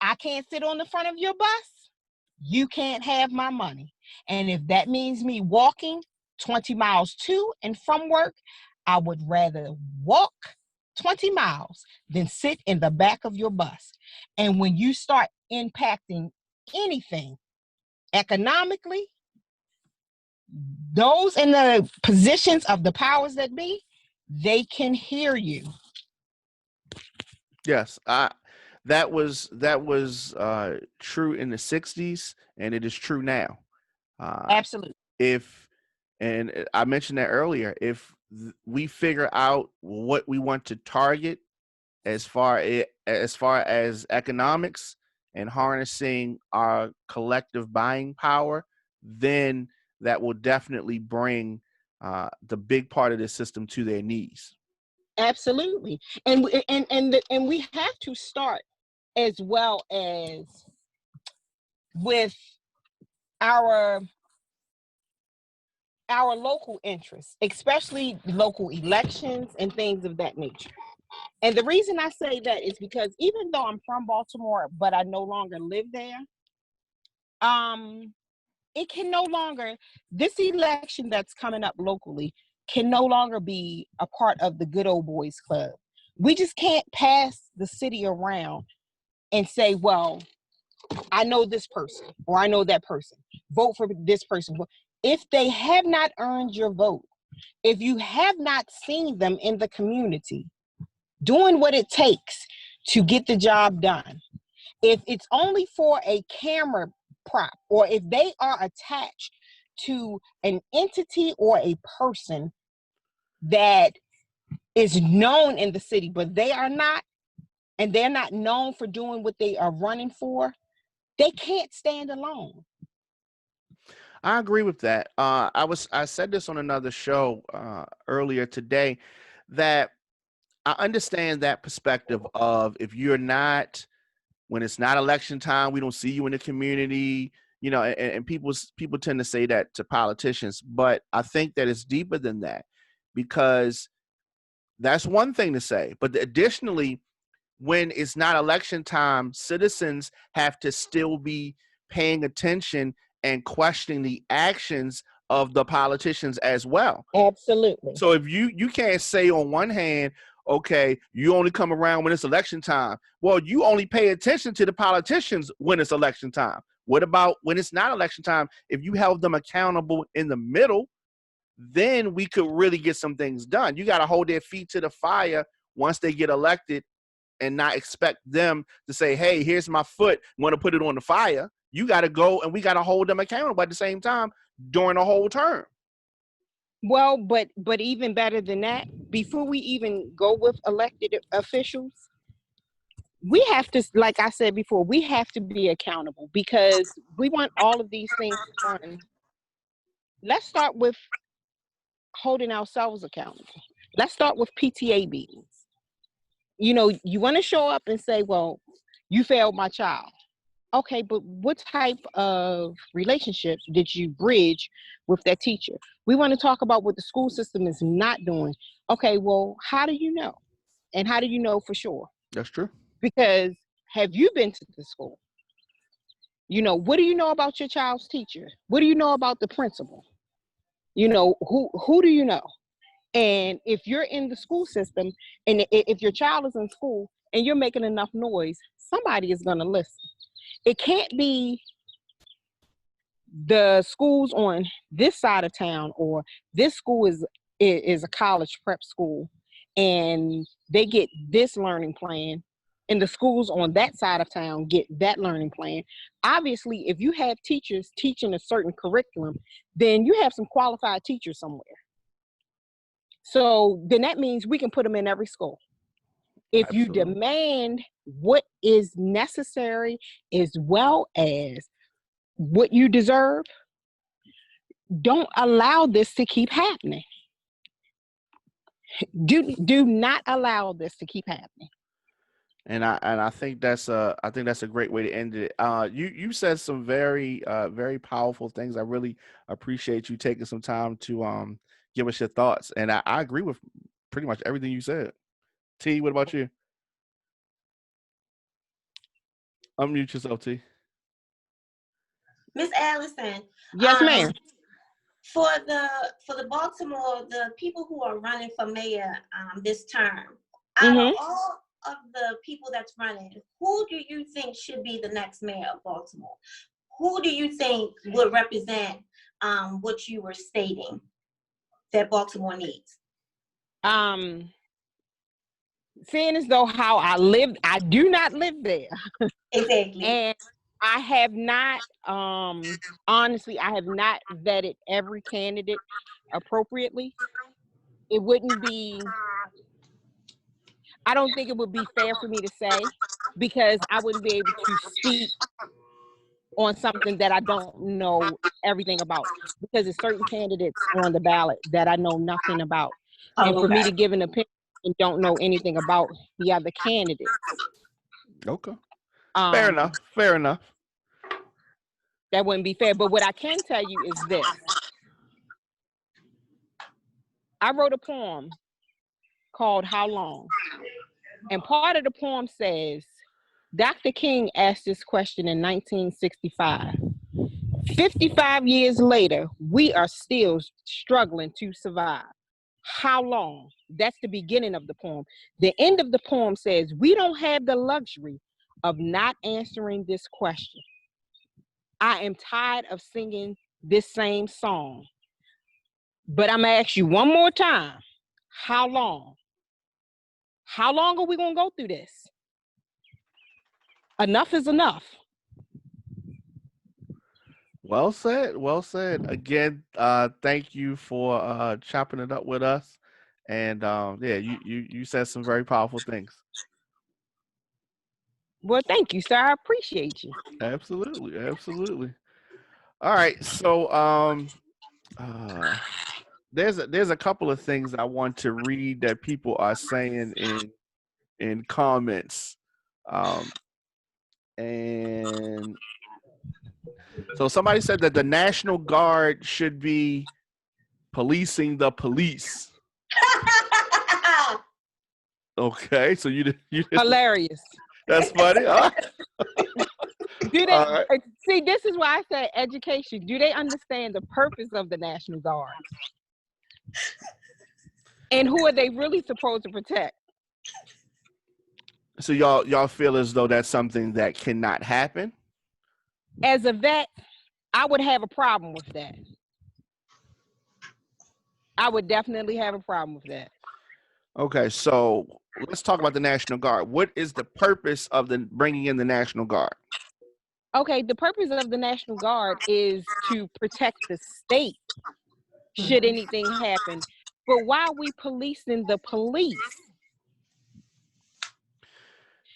I can't sit on the front of your bus. You can't have my money. And if that means me walking 20 miles to and from work, I would rather walk 20 miles than sit in the back of your bus. And when you start impacting anything economically, those in the positions of the powers that be, they can hear you. Yes, that was true in the 60s, and it is true now. Absolutely. And I mentioned that earlier, if we figure out what we want to target as far as economics and harnessing our collective buying power, then that will definitely bring the big part of the system to their knees. Absolutely. And we have to start as well as with our local interests, especially local elections and things of that nature. And the reason I say that is because even though I'm from Baltimore, but I no longer live there, it can no longer, this election that's coming up locally can no longer be a part of the good old boys club. We just can't pass the city around and say, well, I know this person or I know that person. Vote for this person. If they have not earned your vote, if you have not seen them in the community doing what it takes to get the job done, if it's only for a camera prop, or if they are attached to an entity or a person that is known in the city, but they are not, and they're not known for doing what they are running for, they can't stand alone. I agree with that. I said this on another show earlier today, that I understand that perspective of, if you're not, when it's not election time, we don't see you in the community, and people tend to say that to politicians, but I think that it's deeper than that, because that's one thing to say, but additionally, when it's not election time, citizens have to still be paying attention and questioning the actions of the politicians as well. Absolutely. So if you can't say on one hand, okay, you only come around when it's election time. Well, you only pay attention to the politicians when it's election time. What about when it's not election time? If you held them accountable in the middle, then we could really get some things done. You got to hold their feet to the fire once they get elected, and not expect them to say, hey, here's my foot, want to put it on the fire. You got to go, and we got to hold them accountable at the same time during the whole term. Well, but even better than that, before we even go with elected officials, we have to, like I said before, we have to be accountable, because we want all of these things to run. Let's start with holding ourselves accountable. Let's start with PTA meetings. You want to show up and say, well, you failed my child. Okay, but what type of relationship did you bridge with that teacher? We want to talk about what the school system is not doing. Okay, well, how do you know? And how do you know for sure? That's true. Because have you been to the school? What do you know about your child's teacher? What do you know about the principal? Who do you know? And if you're in the school system, and if your child is in school and you're making enough noise, somebody is going to listen. It can't be the schools on this side of town, or this school is a college prep school, and they get this learning plan, and the schools on that side of town get that learning plan. Obviously, if you have teachers teaching a certain curriculum, then you have some qualified teachers somewhere. So then that means we can put them in every school. If Absolutely. you demand what is necessary as well as what you deserve, don't allow this to keep happening. Do not allow this to keep happening. And I think that's a great way to end it. You said some very very powerful things. I really appreciate you taking some time to give us your thoughts, and I agree with pretty much everything you said. T, what about you? Unmute yourself, T. Miss Allison. Yes, ma'am. For the Baltimore, the people who are running for mayor this term, out of all of the people that's running, who do you think should be the next mayor of Baltimore? Who do you think would represent what you were stating that Baltimore needs? Seeing as though how I do not live there. Exactly. And I have not, honestly, I have not vetted every candidate appropriately. It wouldn't be, I don't think it would be fair for me to say, because I wouldn't be able to speak on something that I don't know everything about, because there's certain candidates on the ballot that I know nothing about. And for me to give an opinion and don't know anything about the other candidates. Okay. Fair enough. That wouldn't be fair. But what I can tell you is this. I wrote a poem called How Long? And part of the poem says, Dr. King asked this question in 1965. 55 years later, we are still struggling to survive. How long? That's the beginning of the poem. The end of the poem says, we don't have the luxury of not answering this question. I am tired of singing this same song. But I'm gonna ask you one more time. How long? How long are we gonna go through this? Enough is enough. Well said. Well said. Again, thank you for chopping it up with us. And yeah, you said some very powerful things. Well, thank you, sir. I appreciate you. Absolutely, absolutely. All right, so uh, there's a couple of things I want to read that people are saying in comments, and so somebody said that the National Guard should be policing the police. Okay, so you Hilarious. That's funny. All Do they right. see? This is why I say education. Do they understand the purpose of the National Guard? And who are they really supposed to protect? So y'all feel as though that's something that cannot happen? As a vet, I would have a problem with that. I would definitely have a problem with that. Okay, so let's talk about the National Guard. What is the purpose of the bringing in the National Guard? Okay, the purpose of the National Guard is to protect the state should anything happen. But why are we policing the police?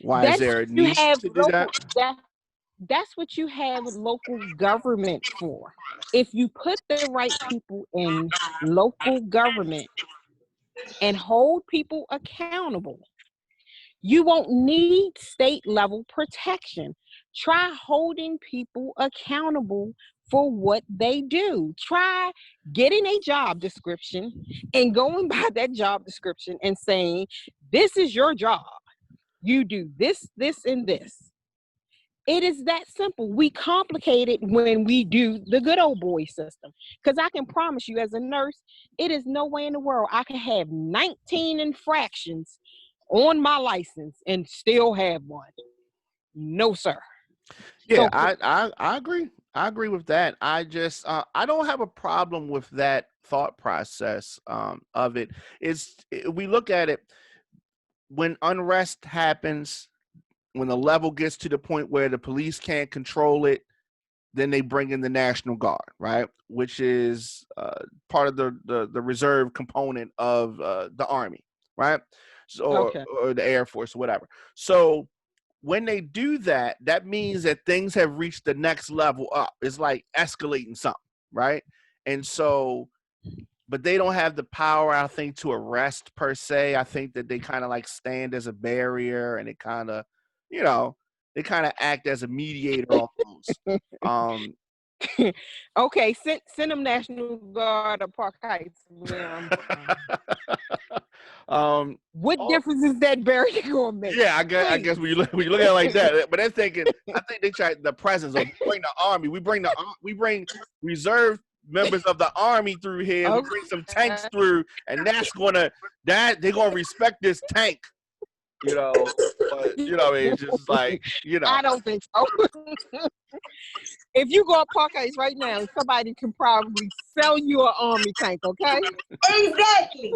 Why is there a need to do that? That's what you have local government for. If you put the right people in local government and hold people accountable, you won't need state level protection. Try holding people accountable for what they do. Try getting a job description and going by that job description and saying, this is your job. You do this, this, and this. It is that simple. We complicate it when we do the good old boy system. Because I can promise you, as a nurse, it is no way in the world I can have 19 infractions on my license and still have one. No, sir. Yeah, So, I agree. I agree with that. I just I don't have a problem with that thought process of it. We look at it when unrest happens, when the level gets to the point where the police can't control it, then they bring in the National Guard, right? Which is part of the reserve component of the Army, right? So, okay. or the Air Force, or whatever. So when they do that, that means that things have reached the next level up. It's like escalating something, right? And so, but they don't have the power, I think, to arrest per se. I think that they kind of like stand as a barrier, and it kind of, they kind of act as a mediator almost. Okay, send them National Guard to Park Heights where I'm from. What difference is that barrier going to make? Yeah, I guess when you look at it like that, but they're thinking. I think they try the presence of bring the Army. We bring reserve members of the Army through here. Okay. We bring some tanks through, and they're gonna respect this tank. But it's just like I don't think so. If you go to Park Heights right now, somebody can probably sell you an Army tank. Okay. Exactly.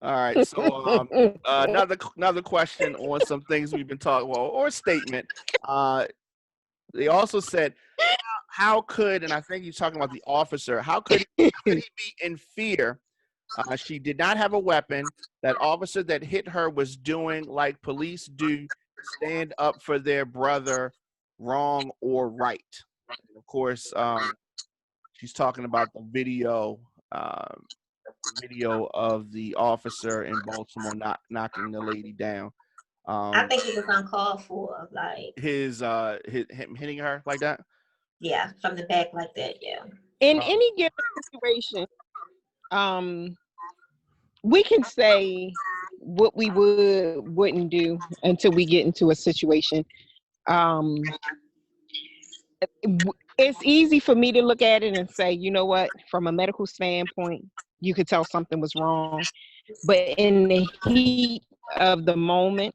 All right. So another question on some things we've been talking about, or a statement. They also said, how could, and I think he's talking about the officer, how could he be in fear? She did not have a weapon. That officer that hit her was doing like police do, stand up for their brother, wrong or right. And of course, she's talking about the video of the officer in Baltimore knocking the lady down. I think it was uncalled for, like him hitting her like that. Yeah, from the back like that. Yeah. In any given situation, we can say what we wouldn't do until we get into a situation. It's easy for me to look at it and say, you know what, from a medical standpoint, you could tell something was wrong. But in the heat of the moment,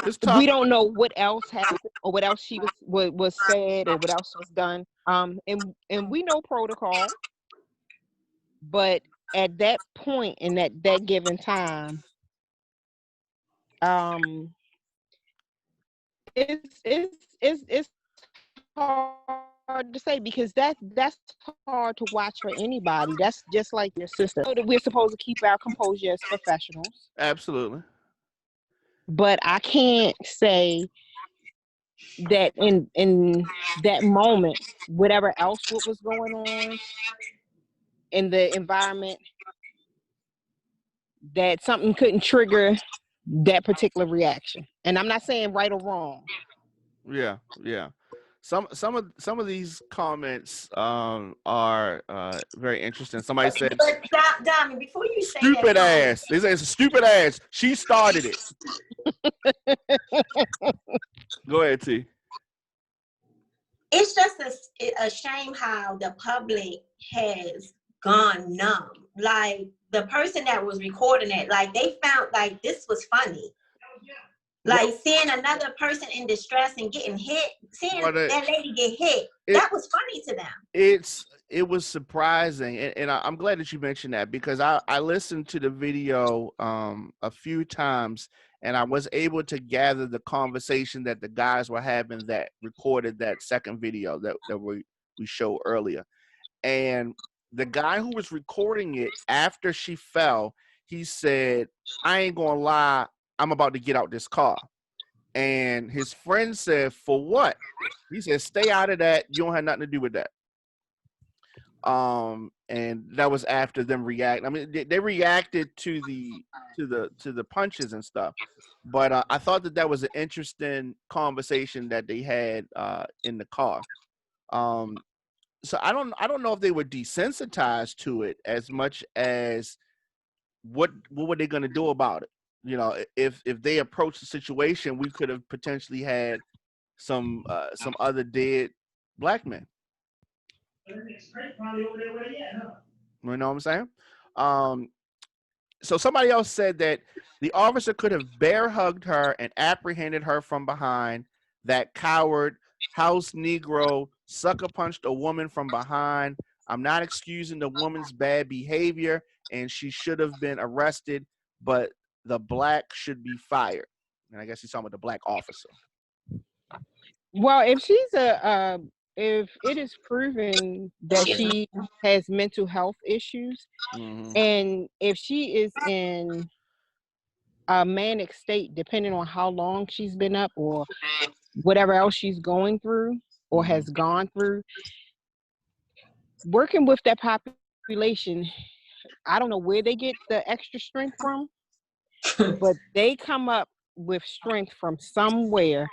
It's tough. We don't know what else happened or what else was said or what else was done. And we know protocol, but at that point in that given time, um, it's hard to say because that's hard to watch for anybody. That's just like your sister. So that we're supposed to keep our composure as professionals, Absolutely. but I can't say that in that moment, whatever else what was going on in the environment, that something couldn't trigger that particular reaction. And I'm not saying right or wrong. Yeah, yeah. Some of these comments are very interesting. Somebody said, But Diamond, before you say that "Stupid comment, ass." They say it's a stupid ass. She started it. Go ahead, T. it's just a shame how the public has gone numb. Like the person that was recording it, like they found like this was funny. Like Well, seeing another person in distress and getting hit, seeing well, that lady get hit, that was funny to them. it was surprising, and I'm glad that you mentioned that because I listened to the video a few times, and I was able to gather the conversation that the guys were having that recorded that second video that we showed earlier. And the guy who was recording it after she fell, he said, "I ain't gonna lie, I'm about to get out this car." And his friend said, "For what?" He said, "Stay out of that. You don't have nothing to do with that." And that was after them react. I mean, they reacted to the punches and stuff. But I thought that was an interesting conversation that they had in the car. Um, so I don't know if they were desensitized to it as much as what were they going to do about it. You know, if they approached the situation, we could have potentially had some other dead black men. You know what I'm saying? Um, so somebody else said that the officer could have bear hugged her and apprehended her from behind. That coward house Negro sucker punched a woman from behind. I'm not excusing the woman's bad behavior, and she should have been arrested, but the black should be fired. And I guess he's talking about the black officer. Well, if it is proven that she has mental health issues, Mm-hmm. and if she is in a manic state, depending on how long she's been up or whatever else she's going through or Mm-hmm. has gone through, working with that population, I don't know where they get the extra strength from, but they come up with strength from somewhere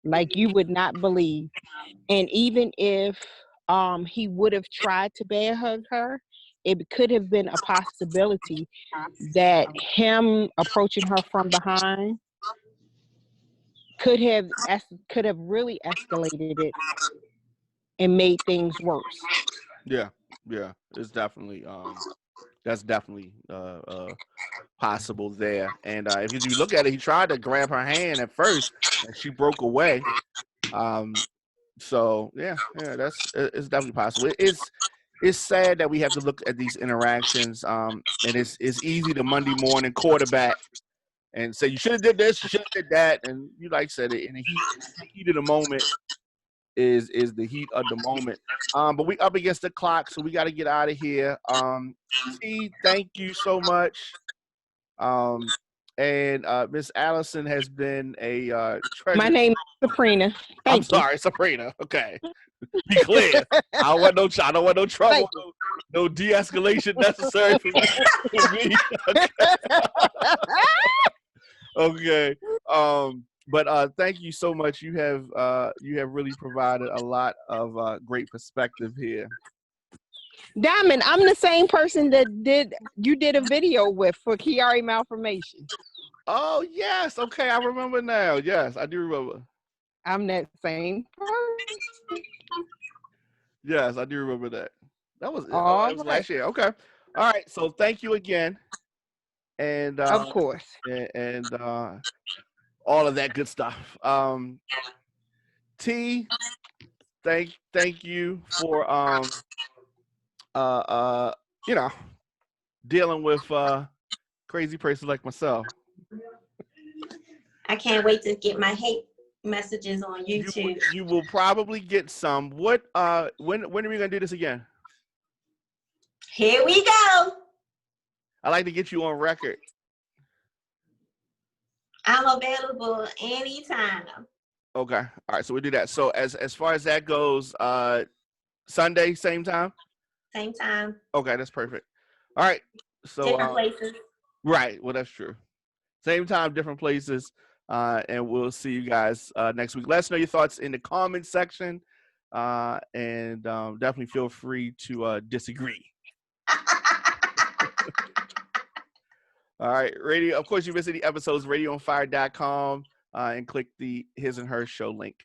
like you would not believe. And even if he would have tried to bear hug her, it could have been a possibility that him approaching her from behind could have really escalated it and made things worse. Yeah, yeah, it's definitely that's definitely possible there. And if you look at it, he tried to grab her hand at first, and she broke away. So yeah, it's definitely possible. It's sad that we have to look at these interactions. And it's easy to Monday morning quarterback and say you should have did this, you should have did that, and you like said it in the heat of the moment is the heat of the moment. But we up against the clock, so we got to get out of here. T, thank you so much. And Miss Allison has been a My treasure. name is Sabrina. I'm Thank you. sorry, Sabrina. Okay, be clear. I don't want no trouble, no de-escalation necessary for me. Okay. But thank you so much. You have really provided a lot of great perspective here. Diamond, I'm the same person that you did a video with for Kiari Malformation. Oh yes, okay, I remember now. Yes, I do remember. I'm that same person. Yes, I do remember that. That was All it was right. last year. Okay. All right. So thank you again. And Of course. and all of that good stuff. T, thank you for you know, dealing with crazy person like myself. I can't wait to get my hate messages on YouTube. You will probably get some. What when are we gonna do this again? Here we go. I like to get you on record. I'm available anytime. Okay. All right. So we do that. So as far as that goes, Sunday, same time? Same time. Okay, that's perfect. All right. So different places. Right. Well, that's true. Same time, different places. And we'll see you guys next week. Let us know your thoughts in the comments section. And definitely feel free to disagree. All right. Radio. Of course, you visit the episodes, radioonfire.com, and click the His and Her Show link.